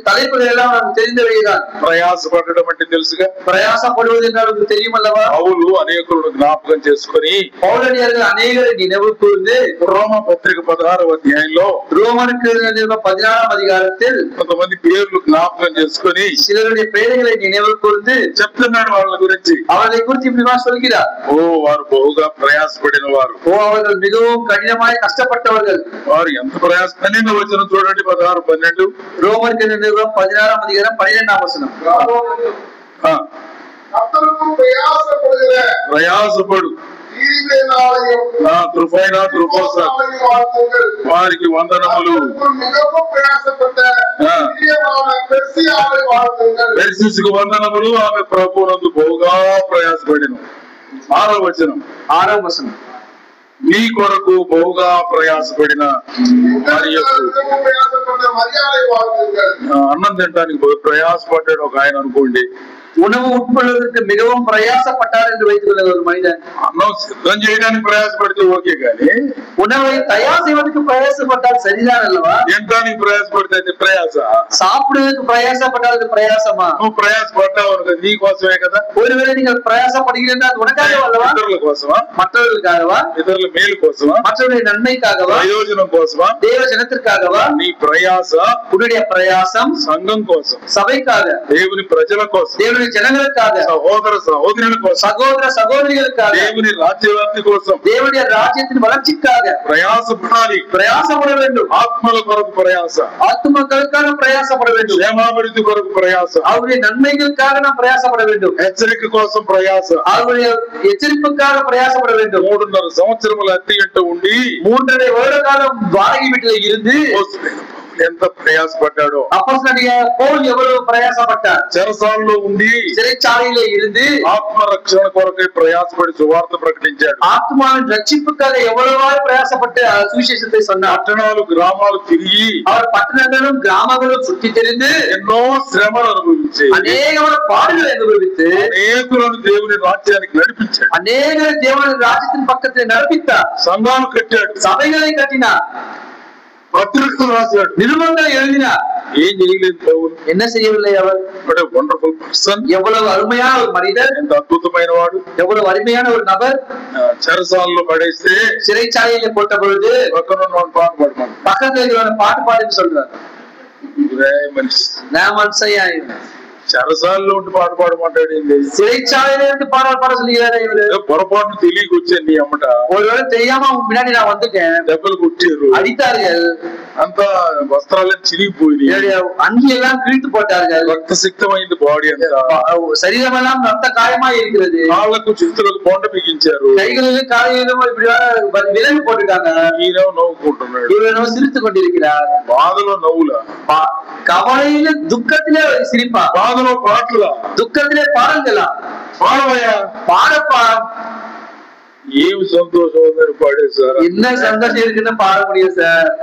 தலைப்புகள் எல்லாம் நமக்கு தெரிந்தவைதான். ప్రయాసపడడం అంటే తెలుసుగా. பிரயாசப்படுவது என்றால் உங்களுக்கு தெரியுமல்லவா? పౌలు అనేకులను జ్ఞాపకం చేసుకుని பவுலடியார்கள் அநேகரை நினைவு கூர்ந்து రోమ పత్రిక 16వ అధ్యాయంలో ரோமனுக்கு 16ஆம் அதிகாரத்தில் కొంతమంది పేర్లు జ్ఞాపకం చేసుకుని சிலருடைய பெயர்களை நினைவு கூர்ந்து చెప్తున్నాడు వాళ్ళ గురించి. அவர்களை குறித்து இப்படிமா சொல்கிறார். ఓ వారు బహుగా ప్రయాసపడిన వారు, ஓ அவர்கள் மிகவும் கடினமாய் கஷ்டப்பட்டவர்கள். వారు ఎంత ప్రయాస. 12వ వచనం చూడండి, 16, 12. ரோமருக்கு 16ஆம் அதிகாரம் 12ஆம் வசனம். ప్రయాసపడు వారికి వందనములు. పెర్సిస్కు వందనములు, ఆమె ప్రభువునందు బహుగా ప్రయాసపడిన. 6వ వచనం, 6వ వచనం. మీ కొరకు బహుగా ప్రయాసపడిన అన్నం తినడానికి ప్రయాసపడ్డాడు ఒక ఆయన అనుకోండి. உணவு உட்கொள்வதற்கு மிகவும் பிரயாசப்பட்டார் என்று வைத்துக் கொள்ள ஒரு மனிதன். అన్నం సిద్ధం చేయడానికి ప్రయాసపడితే ఓకే, కానీ உணவை தயார் செய்வதற்கு பிரயாசப்பட்டால் சரிதான் அல்லவா? తినడానికి ప్రయాసపడితే ప్రయాస, சாப்பிடுவதற்கு பிரயாசப்பட்டால் பிரயாசமா? నువ్వు ప్రయాసపడ్డావు నీ కోసమే కదా. ஒருவேளை நீங்கள் பிரயாசப்படுகிறீர்கள் அது உனக்காக அல்லவா? ఇతరుల కోసమా? மற்றவர்களுக்காகவா? ఇతరుల మేలు కోసమా? மற்றவருடைய நன்மைக்காகவா? ప్రయోజనం కోసమా? தேவ ஜனத்திற்காகவா? నీ ప్రయాస உன்னுடைய பிரயாசம் సంఘం కోసం, சபைக்காக, దేవుని ప్రజల కోసం, దేవుని జనங்களுக்காக, సహోదర సహోదరుల కోసం, சகோதர சகோதரிகளுக்காக, దేవుని రాజ్యవ్యాప్తి కోసం, தேவனுடைய ராஜ்யத்தின் வளர்ச்சிக்காக ప్రయాసపడాలి. பிரயாசப்பட வேண்டும். ఆత్మల కొరకు ప్రయాస, ஆத்துமக்களுக்காக பிரயாசப்பட வேண்டும். క్షేమాభివృద్ధి కొరకు ప్రయాస, அவருடைய நன்மைகளுக்காக நாம் பிரயாசப்பட வேண்டும். హెచ్చరిక కోసం ప్రయాస, அவருடைய எச்சரிப்புக்காக பிரயாசப்பட வேண்டும். 3.5 సంవత్సరముల అద్దె ఇంట ఉండి 3.5 வருட காலம் வாடகை வீட்டில இருந்து ఎంత ప్రయాసపడ్డాడో. அப்போஸ்தலனாகிய பவுல் எவ்வளவு பிரயாசப்பட்டார். చెరసాలలో ఉండి சிறைச்சாலையிலே இருந்து ఆత్మరక్షణ కొరకై ప్రయాసపడి సువార్త ప్రకటించాడు. ஆத்மாவின் ரட்சிப்புக்காக எவ்வளவாய் பிரயாசப்பட்டு சுவிசேஷத்தை சொன்னார். పట్టణాలు గ్రామాలు తిరిగి அவர் பட்டணங்களும் கிராமங்களும் சுற்றி தெரிந்து ఎన్నో శ్రమలు అనుభవించి அநேகமான பாடுகளை அனுபவித்து అనేకులను దేవుని రాజ్యానికి నడిపించాడు. அநேக தேவனுடைய ராஜ்யத்தின் பக்கத்தை நடப்பித்தார். సంఘాలు కట్టాడు, சபைகளை கட்டினார், పత్రికలు రాశాడు, நிருபங்களை எழுதினார். ఏం చేయలేదు పౌలు. என்ன செய்யவில்லை அவர்? వండర్ఫుల్ పర్సన్, எவ்வளவு அருமையான ஒரு மனிதர், ఎంత అద్భుతమైన వాడు. எவ்வளவு அருமையான ஒரு நபர். చెరసాలలో పడేస్తే சிறைச்சாலையில போட்ட பொழுது పక్కన పాట పాడమని பக்கத்துல இருக்கிற பாட்டு பாடுன்னு சொல்றாரு. మనిషి நான் மனுஷையா చెరసాలలో ఉండి పాట పాడమంటాడు. சிறைச்சாலையில இருந்து பாடல் பாட சொல்லுகிறாரு இவரு. పొరపాటును తెలియక వచ్చాను నీ అమ్మట. ஒருவேளை தெரியாம முன்னாடி நான் வந்துட்டேன், దెబ్బలు కొట్టారు, அடித்தார்கள், అంతా వస్త్రాలను చిరిగిపోయి அங்கி எல்லாம் கிழித்து போட்டார்கள், రక్తసిక్తమైంది బాడీ అంతా, சரீரம் எல்லாம் ரத்த காயமாய் இருக்கிறது, కాళ్ళకు చేతులకు బొండ బిగించారు, கைகளிலும் காலையிலும் இப்படி விலங்கு போட்டுட்டாங்க. ఈయన నవ్వుకుంటున్నాడు, இவன் சிரித்து கொண்டிருக்கிறார். బాధలో నవ్వులా, கவலையில துக்கத்திலே சிரிப்பா, బాధలో పాటలా, துக்கத்திலே பாடல்களா, పాడవయ్యా பாடப்பா. ఏమి సంతోషం ఉందని పాడేశారు. என்ன சந்தோஷம் இருக்குன்னு பாட முடியும் சார்.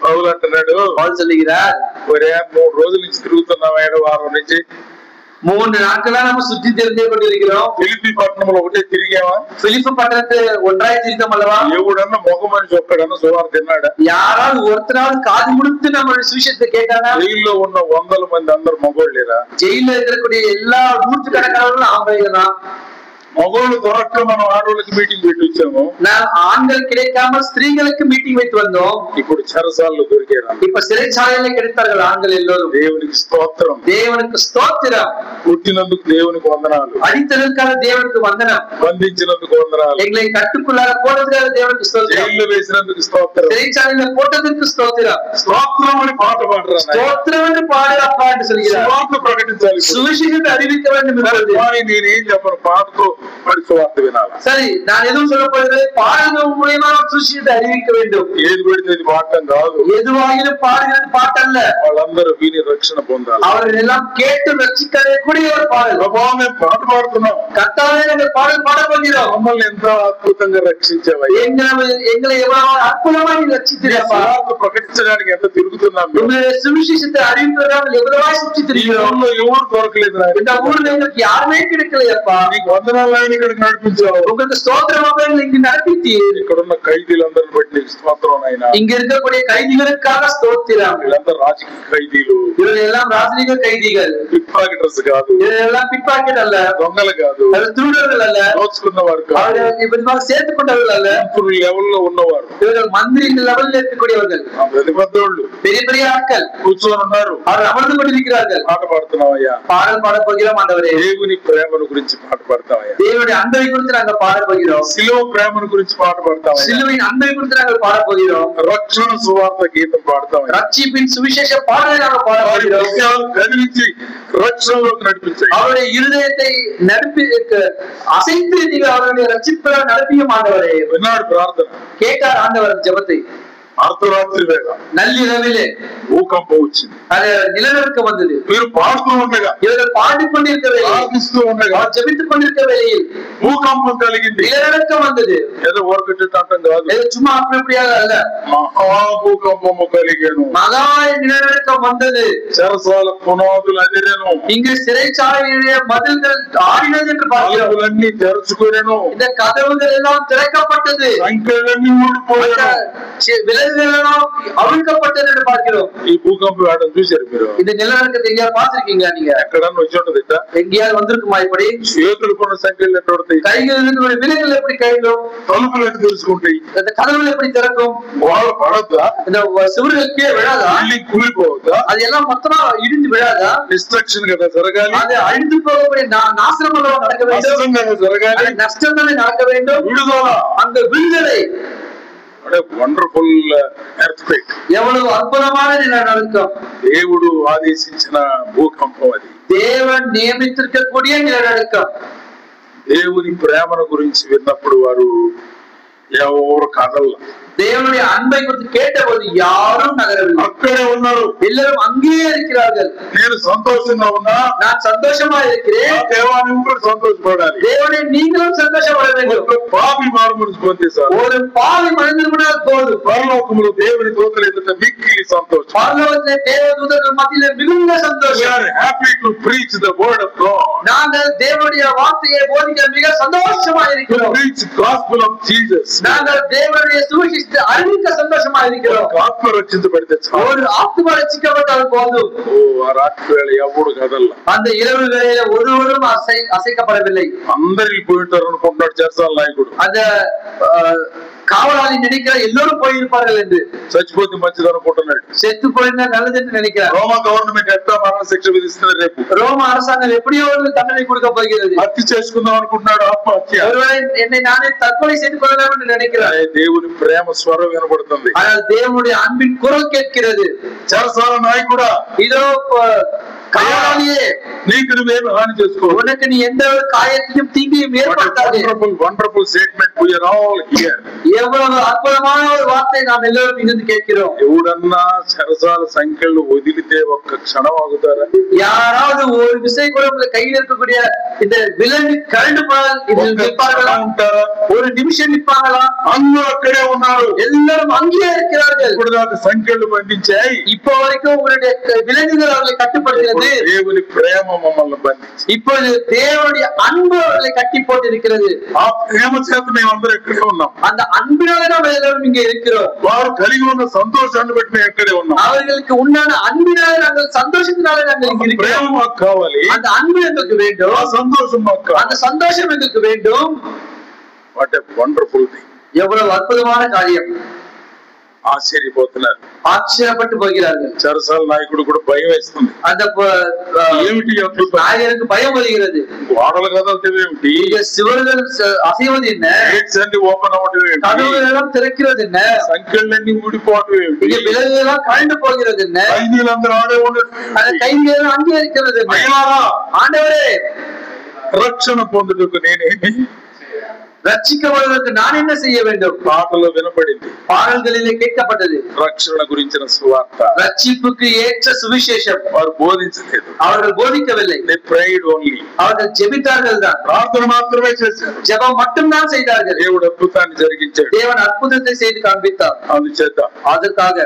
పౌలు అంటున్నాడు, பவுல் சொல்லுகிறார், ఒరే 3 రోజుల నుంచి తిరుగుతున్నాం, 7వ వారం నుంచి 3 நாட்களா நம்ம சுற்றி தெரிஞ்சு கொண்டிருக்கிறோம். ఫిలిప్పీ పట్టణంలో ఒకటే తిరిగావా? பிலிப்பு பட்டணத்தை ஒன்றாய் திரித்தோம் அல்லவா? ఎవడన్నా మొగ మనిషి ఒక్కడన్నా సువార్త తిన్నాడా? யாராவது ஒருத்தராவது காது முடித்து நம்ம சுவிசேஷத்தை கேட்டானா? జైల్లో ఉన్న 100 మంది అందరు మగోళ్ళేరా? ஜெயில இருக்கக்கூடிய எல்லா நூற்றுக்கணக்கானவர்களும் ஆம்பளைகள் தான். మగోళ్ళు దొరక్క మనం ఆడవాళ్ళకి మీటింగ్ పెట్టి వచ్చాము. நான் ஆண்கள் கிடைக்காமல் ஸ்திரீகளுக்கு மீட்டிங் வைத்து வந்தோம். ఇప్పుడు చెరసాల్లో దొరికారు, இப்ப சிறைச்சாலையில கிடைத்தார்கள் ஆண்கள் எல்லோரும். దేవునికి స్తోత్రం, தேவனுக்கு ஸ்தோத்திரம். పుట్టినందుకు దేవునికి వందనాలు, அடித்ததற்காக தேவனுக்கு வந்தனம், బంధించినందుకు వందనాలు, எங்களை கட்டுக்குள்ளாக போட்டதுக்காக தேவனுக்கு ஸ்தோத்திரம், జైల్లో వేసినందుకు స్తోత్రం, சிறைச்சாலையில போட்டதற்கு ஸ்தோத்திரம். స్తోత్రం అని పాట పాడరా? ஸ்தோத்திரம் என்று பாடுறப்பா என்று சொல்கிறார். సువార్త ప్రకటించాలి, சுவிசேஷத்தை அறிவிக்க வேண்டும். నేనేం చెప్పను, పాటతో వాడి సువార్త వినాలి. சரி, நான் எதுவும் சொல்ல போகிறது, பாடல்கள் மூலமா சுவிசேஷத்தை அறிவிக்க வேண்டும். ఏది పడితే అది పాడటం కాదు. எதுவாகிலும் பாடுகிறது பாட்டல்ல. వాళ్ళందరూ విని రక్షణ పొందాలి. அவர்கள் எல்லாம் கேட்டு ரட்சிக்கக்கூடிய ஒரு பாடல். ప్రభా మేము పాట పాడుతున్నాం. கர்த்தாவே நாங்கள் பாடல் பாட போகிறோம். మమ్మల్ని ఎంత అద్భుతంగా రక్షించావయ్యా. எங்களை எவ்வளவு அற்புதமா நீ ரட்சித்தீரப்பா. ప్రకటించడానికి ఎంత తిరుగుతున్నాం. உங்களுடைய சுவிசேஷத்தை அறிவிப்பதற்கு எவ்வளவு சுற்றி திரிகிறோம். ఎవరు దొరకలేదు. இந்த ஊர்ல எங்களுக்கு யாருமே கிடைக்கலையப்பா. నీకు వందనాలు ఆయన ఇక్కడికి నడిపించావు. உங்களுக்கு ஸ்தோத்திரமாக இங்க நடத்தித்தீர். ఇక్కడ ఉన్న ఖైదీలందరిని బట్టి నీకు స్తోత్రం నాయనా. இங்க இருக்கக்கூடிய கைதிகளுக்காக ஸ்தோத்திரம். వీళ్ళందరూ రాజకీయ ఖైదీలు. இவர்கள் எல்லாம் ராஜரீக கைதிகள். పిక్ పాకెటర్స్ కాదు. இவரெல்லாம் பிக் பாக்கெட் அல்ல. దొంగలు కాదు. திருடர்கள் அல்ல. దోచుకున్నవారు కాదు. அவர்கள் இப்படிமாக சேர்த்துக் கொண்டவர்கள் அல்ல. మంత్రుల లెవెల్లో ఉన్నవారు. இவர்கள் மந்திரி லெவலில் இருக்கக்கூடியவர்கள். పెద్దోళ్ళు பெரிய பெரிய ஆட்கள் కూర్చొని ఉన్నారు. அவர் அமர்ந்து கொண்டிருக்கிறார்கள். పాట పాడుతున్నావయ్యా. பாடல் பாட போகிறோம் ஆண்டவரே. దేవుని ప్రేమను గురించి పాట పాడతావయ్యా. தேவனுடைய அன்பை குறித்து நாங்கள் பாட போகிறோம். సిలువ ప్రేమను గురించి పాట పాడతావయ్యా. சிலுவையின் அன்பை குறித்து நாங்கள் பாட போகிறோம். రక్షణ సువార్త గీతం పాడతావయ్యా. ரட்சிப்பின் சுவிசேஷ பாடலை நாங்கள் பாட போகிறோம். కదిలించి రక్షణలోకి నడిపించాయి. அவருடைய இருதயத்தை அசைத்து நீங்கள் அவருடைய ரட்சிப்பை நடத்தியும் ஆண்டவரே. విన్నాడు ప్రార్థన. கேட்டார் ஆண்டவர் ஜெபத்தை. అర్ధరాత్రి వేళ நள்ளிரவிலே భూకంపం వచ్చింది. அது நிலநடுக்கம் வந்தது. మీరు పాడుతూ ఉండగా, இவர்கள் பாடிக்கொண்டிருக்க வேளையில், ప్రార్థిస్తూ ఉండగా, ஜெபித்துக் கொண்டிருக்க வேளையில் భూకంపం కలిగింది. நிலநடுக்கம் வந்தது. ఏదో ఊరకట్టేటట్టం కాదు. ஏதோ சும்மா அப்படியாக அல்ல, మహాభూకంపము కలిగేను. மகா நிலநடுக்கம் வந்தது. చెరసాల పునాదులు అదిరెను. இங்கு சிறைச்சாலையுடைய மதில்கள் ஆடினது என்று பார்க்கிறோம். తలుపులన్నీ తెరుచుకొనెను. இந்த கதவுகள் எல்லாம் திறக்கப்பட்டது. సంఖ్యలన్నీ ఊడిపోయాను. விலங்குகள் எல்லாம் அவிழ்க்கப்பட்டது என்று பார்க்கிறோம். ఈ భూకంపం ఆడడం చూశారు మీరు? இந்த நிலநடுக்கத்தை எங்கேயாவது பார்த்திருக்கீங்களா நீங்க? ఎక్కడన్నా వచ్చి ఉంటది. எங்கேயாவது வந்திருக்குமா? இப்படி చేతులు కొన్న సంఖ్యలు ఎట్లా పడతాయి? கைகள் விலங்குகள் எப்படி கைகளும், తలుపులు ఎట్లా తెలుసుకుంటాయి? இந்த கதவுகள் எப்படி திறக்கும்? వాళ్ళు పడద్దా? இந்த சுவர்கள் கீழே விழாதா? కూలిపోవద్దా? அது எல்லாம் மொத்தமா இடிந்து விழாதா? డిస్ట్రక్షన్ కదా జరగాలి. அது అழிந்து పోகக்கூடிய நாசனம் நடக்க வேண்டும். నష్టం కదా జరగాలి. நஷ்டம் தானே நடக்க வேண்டும். విడుదల, அந்த விடுதலை. Wonderful earthquake. எவ்வளவு అద్భుతமான நிலநடுக்கம். దేవుడు ఆదేశించిన భూకంపం అది. தேவன் నియమించக்கூடிய నిలనడుக்கம். దేవుని ప్రేమను గురించి విన్నప్పుడు వారు ఎవరు కదల. தேவனுடைய அன்பை குறித்து கேட்டபோது யாரும் நகரவில்லை. అక్కడే ఉన్నారు. எல்லாரும் அங்கேயே இருக்கிறார்கள். నేను సంతోషంగా ఉన్నా, நான் சந்தோஷமா இருக்கிறேன். దేవాన్ని కూడా సంతోషపడాలి. தேவனை நீங்களும் சந்தோஷப்பட வேண்டும். ఒక పాపి మారుమనసు పొందేశారు. ஒரு பாவி மனிதனால் போதும். పరలోకములో దేవుని దూతల ఎదుట మిక్కిలి సంతోషం. பரலோகத்திலே தேவதூதர்கள் மத்தியிலே மிகுந்த சந்தோஷம். We are happy to preach the word of God. நாங்கள் தேவனுடைய வார்த்தையை போதிக்க மிக சந்தோஷமா To இருக்கிறோம். preach gospel of Jesus. நாங்கள் தேவனுடைய சுவிசேஷத்தை அறிவிக்க சந்தோஷமா இருக்கிறோம். ఆత్మ రక్షించబడితే చాలు. ஒரு ஆத்துமா ரட்சிக்கப்பட்டால் போதும். ఓ ఆ రాత్రి వేళ ఎవడు కదల్ల. அந்த இரவு வேளையில ஒருவரும் அசைக்கப்படவில்லை. అందరు పోయింటారు అనుకుంటున్నాడు చెరసాల నాయకుడు. அந்த காவலாளி நினைக்கிற எல்லோரும் போயிருப்பார்கள் என்று. చచ్చిపోతే మంచిది అనుకుంటున్నాడు. செத்து போயிருந்தா நல்லது என்று நினைக்கிறார். రోమా గవర్నమెంట్ ఎట్లా మరణ శిక్ష విధిస్తున్నారు రేపు. ரோம அரசாங்கம் எப்படியோ ஒரு தண்டனை கொடுக்க போகிறது. హత్య చేసుకుందాం అనుకుంటున్నాడు. ఆత్మహత్య. ஒருவேளை என்னை நானே தற்கொலை செய்து கொள்ளலாம் என்று நினைக்கிறார். దేవుని ప్రేమ స్వరం వినబడుతుంది. ஆனால் தேவனுடைய அன்பின் குரல் கேட்கிறது. చెరసాల నాయకుడా, இதோ காவலாளியே, నీకు నువ్వేమి హాని చేసుకో. உனக்கு நீ எந்த ஒரு காயத்தையும் தீங்கையும் ஏற்படுத்தாதே. Wonderful statement. We are all here. எவ்வளவு அற்புதமான ஒரு வார்த்தை நாம் எல்லோரும் இருந்து கேட்கிறோம். ఎవడన్నా చెరసాల సంఖ్యలు వదిలితే ఒక్క క్షణం ఆగుతారా? யாராவது ஒரு விசை கூட உங்களை கையில் இருக்கக்கூடிய இந்த விலங்கு கரண்டு போனால் இதில் நிற்பார்களா? ఉంటారా? ஒரு நிமிஷம் நிற்பாங்களா? అందరూ అక్కడే ఉన్నారు. எல்லாரும் அங்கேயே இருக்கிறார்கள். ఇప్పుడు దాకా సంఖ్యలు బంధించాయి. இப்போ வரைக்கும் உங்களுடைய விலங்குகள் அவர்களை கட்டுப்படுகிறது. దేవుని ప్రేమ మమ్మల్ని బంధించి, இப்பொழுது தேவனுடைய அன்பு அவர்களை கட்டி போட்டு இருக்கிறது. ఆ ప్రేమ చేత మేమందరూ ఎక్కడే ఉన్నాం. அந்த அன்பினால நாம் எல்லாரும் இங்கே இருக்கிறோம். వారు కలిగి ఉన్న సంతోషాన్ని బట్టి మేము ఎక్కడే ఉన్నాం. அவர்களுக்கு உண்டான அன்பினால நாங்கள் சந்தோஷத்தினால நாங்கள் இங்கே ప్రేమ இருக்கிறோம். మాకు కావాలి. அந்த அன்பு எங்களுக்கு வேண்டும். ఆ సంతోషం మాకు కావాలి. அந்த சந்தோஷம் எங்களுக்கு வேண்டும். What a wonderful thing. எவ்வளவு அற்புதமான காரியம். ఆశ్చర్యపోతున్నారు. ஆச்சரியப்பட்டு போகிறார்கள். చెరసాల నాయకుడు కూడా భయం వేస్తుంది. அந்த ఏమిటి అద్భుతం? நாயகனுக்கு பயம் வருகிறது. గోడలు కదలటం ఏమిటి? இந்த சுவர்கள் அசைவது என்ன? గేట్స్ అన్ని ఓపెన్ అవ్వటం ఏమిటి? கதவுகள் எல்லாம் திறக்கிறது என்ன? సంఖ్యలన్నీ ఊడిపోవటం ఏమిటి? இங்க விலங்குகள் எல்லாம் கழண்டு போகிறது என்ன? ఖైదీలందరూ ఆడే ఉండదు. அந்த கைகள் எல்லாம் அங்கே இருக்கிறது என்ன? అయ్యారా, ஆண்டவரே, రక్షణ పొందుటకు నేనేమి ரட்சிக்கப்படுவதற்கு நான் என்ன செய்ய வேண்டும்? పాటలో వినపడింది, பாடல்களிலே கேட்கப்பட்டது. రక్షణ గురించిన సువార్త ரட்சிப்புக்கு ஏற்ற சுவிசேஷம் వారు బోధించలేదు. அவர்கள் போதிக்கவில்லை. they prayed only. அவர்கள் ஜெபித்தார்கள் தான், ప్రార్థన మాత్రమే చేశారు. ஜெபம் மட்டும்தான் செய்தார்கள். దేవుడు అద్భుతాన్ని జరిగించాడు. தேவன் அற்புதத்தை செய்து காண்பித்தார். అందుచేత அதற்காக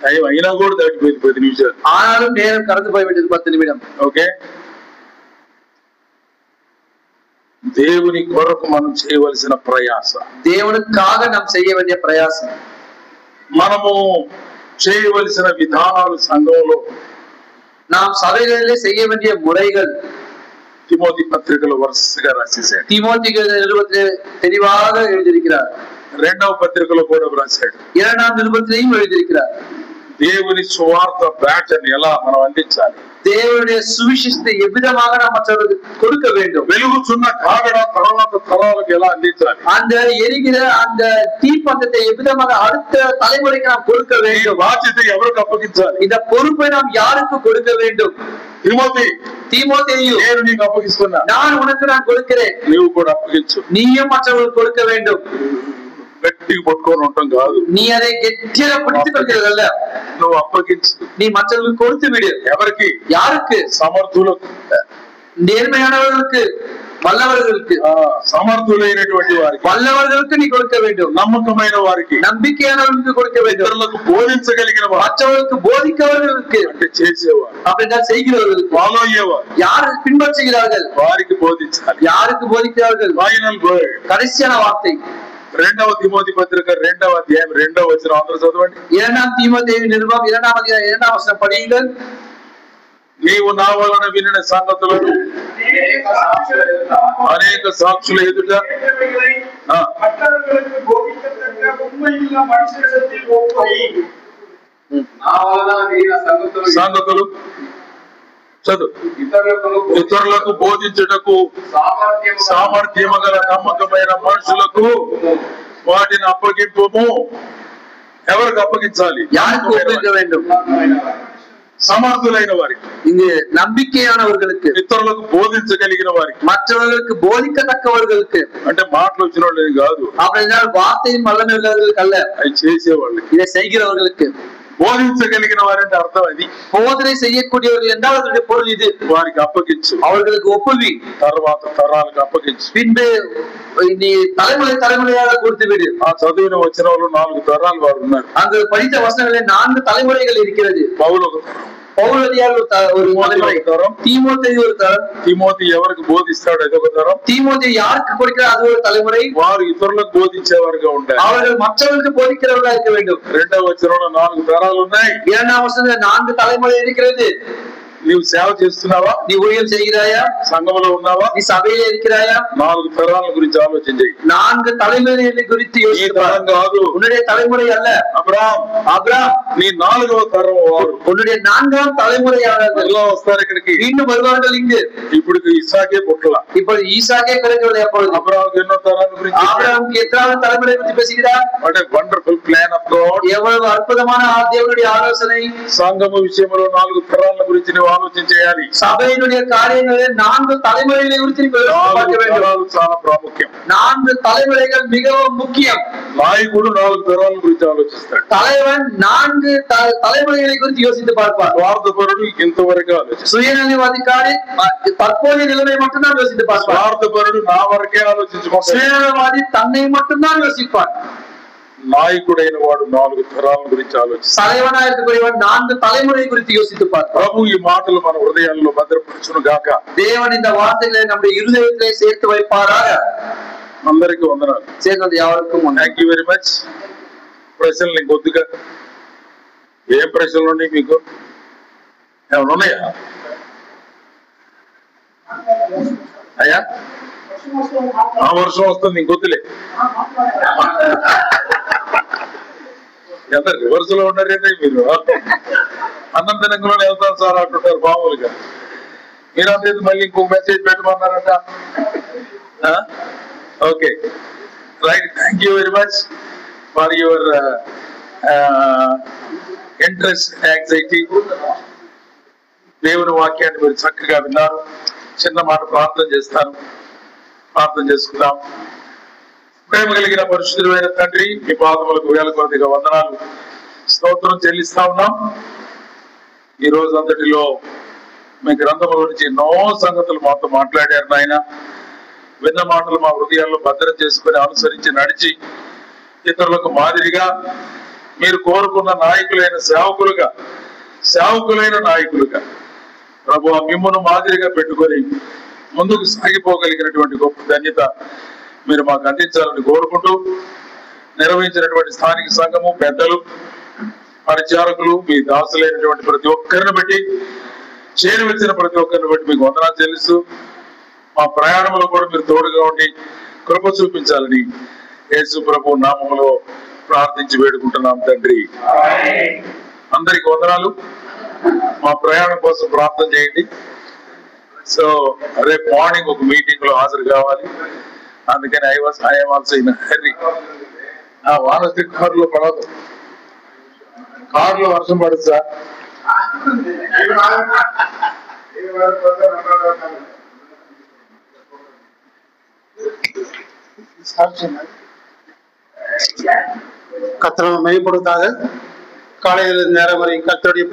టైం అయినా కూడా దాటిపోయింది 10 నిమిషాలు. ஆனாலும் நேரம் கடந்து போய்விட்டது 10 நிமிடம். ఓకే, దేవుని కొరకు మనం చేయవలసిన ప్రయాస, దేవునిக்காக நாம் செய்ய வேண்டிய பிரயாசம், మనము చేయవలసిన విధానాలు సంఘంలో நாம் சபைகளிலே செய்ய வேண்டிய முறைகள் తిమోతి పత్రికలో వరుసగా రాసేసాడు. தீமோத்தேயு நிருபத்திலே தெளிவாக எழுதியிருக்கிறார். రెండవ పత్రికలో కూడా రాశాడు. இரண்டாம் நிருபத்திலேயும் எழுதியிருக்கிறார். దేవుని సువార్త బ్యాటన్ ఎలా మనం అందించాలి, தேவனுடைய சுவிசேஷத்தை எவ்விதமாக நாம் மற்றவர்களுக்கு கொடுக்க வேண்டும், వెలుగుచున్న కాగడ తర్వాత తరాలకు ఎలా అందించాలి, அந்த எரிகிற அந்த தீப்பந்தத்தை எவ்விதமாக அடுத்த தலைமுறைக்கு நாம் கொடுக்க ఈ வேண்டும், బాధ్యత ఎవరికి అప్పగించాలి, இந்த பொறுப்பை நாம் யாருக்கு கொடுக்க வேண்டும். தீமோத்தேயு, నేను నీకు అప్పగిస్తున్నా, நான் கொடுக்கிறேன், నీవు కూడా అప్పగించు. நீயும் மற்றவர்களுக்கு கொடுக்க வேண்டும். గట్టిగా పట్టుకొని ఉంటాం కాదు, நீ அதை கெட்டியாக பிடித்துக் கொள்கிறதல்ல, నువ్వు అప్పగించు. நீ மற்றவர்களுக்கு கொடுத்து விடு. ఎవరికి? யாருக்கு? సమర్థులకు, நேர்மையானவர்களுக்கு, வல்லவர்களுக்கு, సమర్థులైనటువంటి వారికి, வல்லவர்களுக்கு நீ கொடுக்க வேண்டும். నమ్మకమైన వారికి, நம்பிக்கையானவர்களுக்கு கொடுக்க வேண்டும். ఇతరులకు బోధించగలిగిన వారు, மற்றவர்களுக்கு போதிக்கவர்களுக்கு, అంటే చేసేవారు, அப்படின்னா செய்கிறவர்களுக்கு, ఫాలో అయ్యేవారు, யார் பின்பற்றுகிறார்கள் వారికి బోధించాలి. யாருக்கு போதிக்கிறார்கள்? ఫైనల్ వర్డ్, கடைசியான வார்த்தை. రెండవ తిమోతి పత్రిక 2వ అధ్యాయం 2వ వచనం అందరూ చదవండి. இரண்டாம் தீமோத்தேயு நிருபம் 2ஆம் அத்தியாயம் 2ஆம் வசனம் படியுங்கள். నీవు నా వలన వినిన సంగతులను అనేక సాక్షుల ఎదుట సంగతులు చదువు ఇతరులకు బోధించుటకు సామర్థ్యము గల నమ్మకమైన మనుషులకు వాటిని అప్పగింపము. ఎవరికి అప్పగించాలి? யாருக்கு ஒப்புவிக்க வேண்டும்? సమర్థులైన వారికి, இங்கு நம்பிக்கையானவர்களுக்கு, ఇతరులకు బోధించగలిగిన వారికి, மற்றவர்களுக்கு போதிக்கத்தக்கவர்களுக்கு. అంటే మాటలు వచ్చిన వాళ్ళని కాదు, அப்படின்னா வார்த்தையின் வல்லமை உள்ளவர்களுக்கு அல்ல, అవి చేసేవాళ్ళకి. இதை செய்கிறவர்களுக்கு. బోధించగలిగిన వారంటే అర్థం అది, போதனை செய்யக்கூடியவர்கள் என்றால் அதனுடைய பொருள் இது. వారికి అప్పగించు, அவர்களுக்கு ஒப்புவி, తర్వాత తరాలకు అప్పగించు, பின்பு நீ தலைமுறையாக கொடுத்து விடு. ఆ చదివిన వచ్చిన వాళ్ళు 4 తరాలు వారు ఉన్నారు. அங்கு படித்த வசனங்களில் 4 தலைமுறைகள் இருக்கிறது. పౌలు ఒక తరం, பவுலடியார் ஒரு தலைமுறை, தீமோத்தேயு ஒரு தரம், తిమోతి ఎవరికి బోధిస్తాడు అదొక తరం, தீமோத்தேயு யாருக்கு கொடுக்கிறார் அது ஒரு தலைமுறை. వారు ఇతరులకు బోధించేవారుగా ఉండాలి. அவர்கள் மற்றவர்களுக்கு போதிக்கிறவர்களா இருக்க வேண்டும். 2వ వచనంలో 4 తరాలు ఉన్నాయి. 2ஆம் வசனத்தில் 4 தலைமுறை இருக்கிறது. నీవు సేవ చేస్తున్నావా? நீ ஊழியம் செய்கிறாயா? సంఘంలో ఉన్నావా? நீ சபையில இருக்கிறாயா? 4 తరాల గురించి ఆలోచన చేయి. 4 தலைமுறைகளை குறித்து யோசித்து பாரு. కాదు, உன்னுடைய தலைமுறை அல்ல. அப்ரஹாம் నీ 4వ తరం వారు, உன்னுடைய 4ஆம் தலைமுறையானவர்கள் ఎలా వస్తారు ఇక్కడికి? மீண்டும் வருவார்கள் இங்கு. ఇప్పుడు ఇస్సాకే పుట్టల, இப்பொழுது ஈசாக்கே பிறக்கவில்லை. அப்பொழுது అబ్రహాముకి ఎన్నో తరాల గురించి, ஆபிரகாமுக்கு எத்தனாவது தலைமுறை குறித்து பேசுகிறார்? What a wonderful plan of God. எவ்வளவு அற்புதமான தேவனுடைய ஆலோசனை. సంఘము విషయంలో 4 తరాల గురించి నువ్వు ఆలోచన చేయాలి. சபையினுடைய காரியங்களில் 4 தலைமுறைகளை குறித்து பார்க்க வேண்டும். చాలా ప్రాముఖ్యం. 4 தலைமுறைகள் மிகவும் முக்கியம். నాయకుడు 4 తరాల గురించి ఆలోచిస్తాడు. தலைவன் 4 தலைமுறைகளை குறித்து யோசித்து பார்ப்பார். స్వార్థపరుడు ఇంతవరకు ఆలోచిస్తాడు. சுயநலவாதிக்காரி தற்போதைய நிலைமை மட்டும்தான் யோசித்து பார்ப்பார். స్వార్థపరుడు నా వరకే ఆలోచించుకుంటాడు. சுயநலவாதி தன்னை மட்டும்தான் யோசிப்பார். నాయకుడైన వాడు 4 తరాల గురించి ఆలోచిస్తాడు. தலைவனா இருக்கக்கூடியவன் 4 தலைமுறை குறித்து யோசித்து பார்ப்பார். ప్రభు ఈ మాటలు మన హృదయాల్లో భద్రపరచును గాక. தேவன் இந்த வார்த்தைகளை நம்முடைய இருதயத்திலே சேர்த்து வைப்பாராக. అందరికీ వందనాలు. சேர்ந்தது யாருக்கும் థ్యాంక్ యూ వెరీ మచ్. ప్రశ్నలు నీకు కొద్దిగా ఏం ప్రశ్నలు ఉన్నాయి మీకు? ఏమైనా ఉన్నాయా అయ్యా? ఆ వర్షం వస్తుంది ఇంకొద్దులే. ఎంత రివర్స్ లో ఉన్నారేంటి మీరు? అన్నం తినకుండా వెళ్తాను సార్ అంటుంటారు మామూలుగా. మీరంతా మళ్ళీ ఇంకో మెసేజ్ పెట్టమన్నారట. Okay right. Thank you very much for your interest, anxiety. దేవుని వాక్యాన్ని మీరు చక్కగా విన్నారు. చిన్న మాట ప్రార్థన చేస్తాను. ప్రార్థన చేసుకుందాం. ప్రేమ కలిగిన పరిశుద్ధుడైన తండ్రి, మీ పాదములకు వేల కొద్దిగా వందనాలు స్తోత్రం చెల్లిస్తా ఉన్నాం. ఈ రోజు అంతటిలో మీ గ్రంథముల నుంచి ఎన్నో సంగతులు మాతో మాట్లాడారు నాయన. విన్న మాటలు మా హృదయాల్లో భద్రం చేసుకుని అనుసరించి నడిచి ఇతరులకు మాదిరిగా మీరు కోరుకున్న సేవకులైన నాయకులుగా ప్రభువా మిమ్మును మాదిరిగా పెట్టుకొని ముందుకు సాగిపోగలిగినటువంటి గొప్ప ధన్యత మీరు మాకు అందించాలని కోరుకుంటూ, నిర్వహించినటువంటి స్థానిక సంఘము పెద్దలు, పరిచారకులు, మీ దాసులైనటువంటి ప్రతి ఒక్కరిని బట్టి, చేరువచ్చిన ప్రతి ఒక్కరిని బట్టి మీకు వందనాలు చెల్లిస్తూ, మా ప్రయాణంలో కూడా మీరు తోడుగా ఉండి కృప చూపించాలని యేసు ప్రభు నామములో ప్రార్థించి వేడుకుంటున్నాం తండ్రి. అందరికి వందనాలు. మా ప్రయాణం కోసం ప్రార్థన చేయండి. సో రేపు మార్నింగ్ ఒక మీటింగ్ లో హాజరు కావాలి. అందుకని I am also in a hurry. వాన వస్తే కారులో పడదు. కారులో వర్షం పడదు సార్. கர்த்தர் மகிமைப்படுவதாக. காலையில் நேரம் வரை கர்த்தருடைய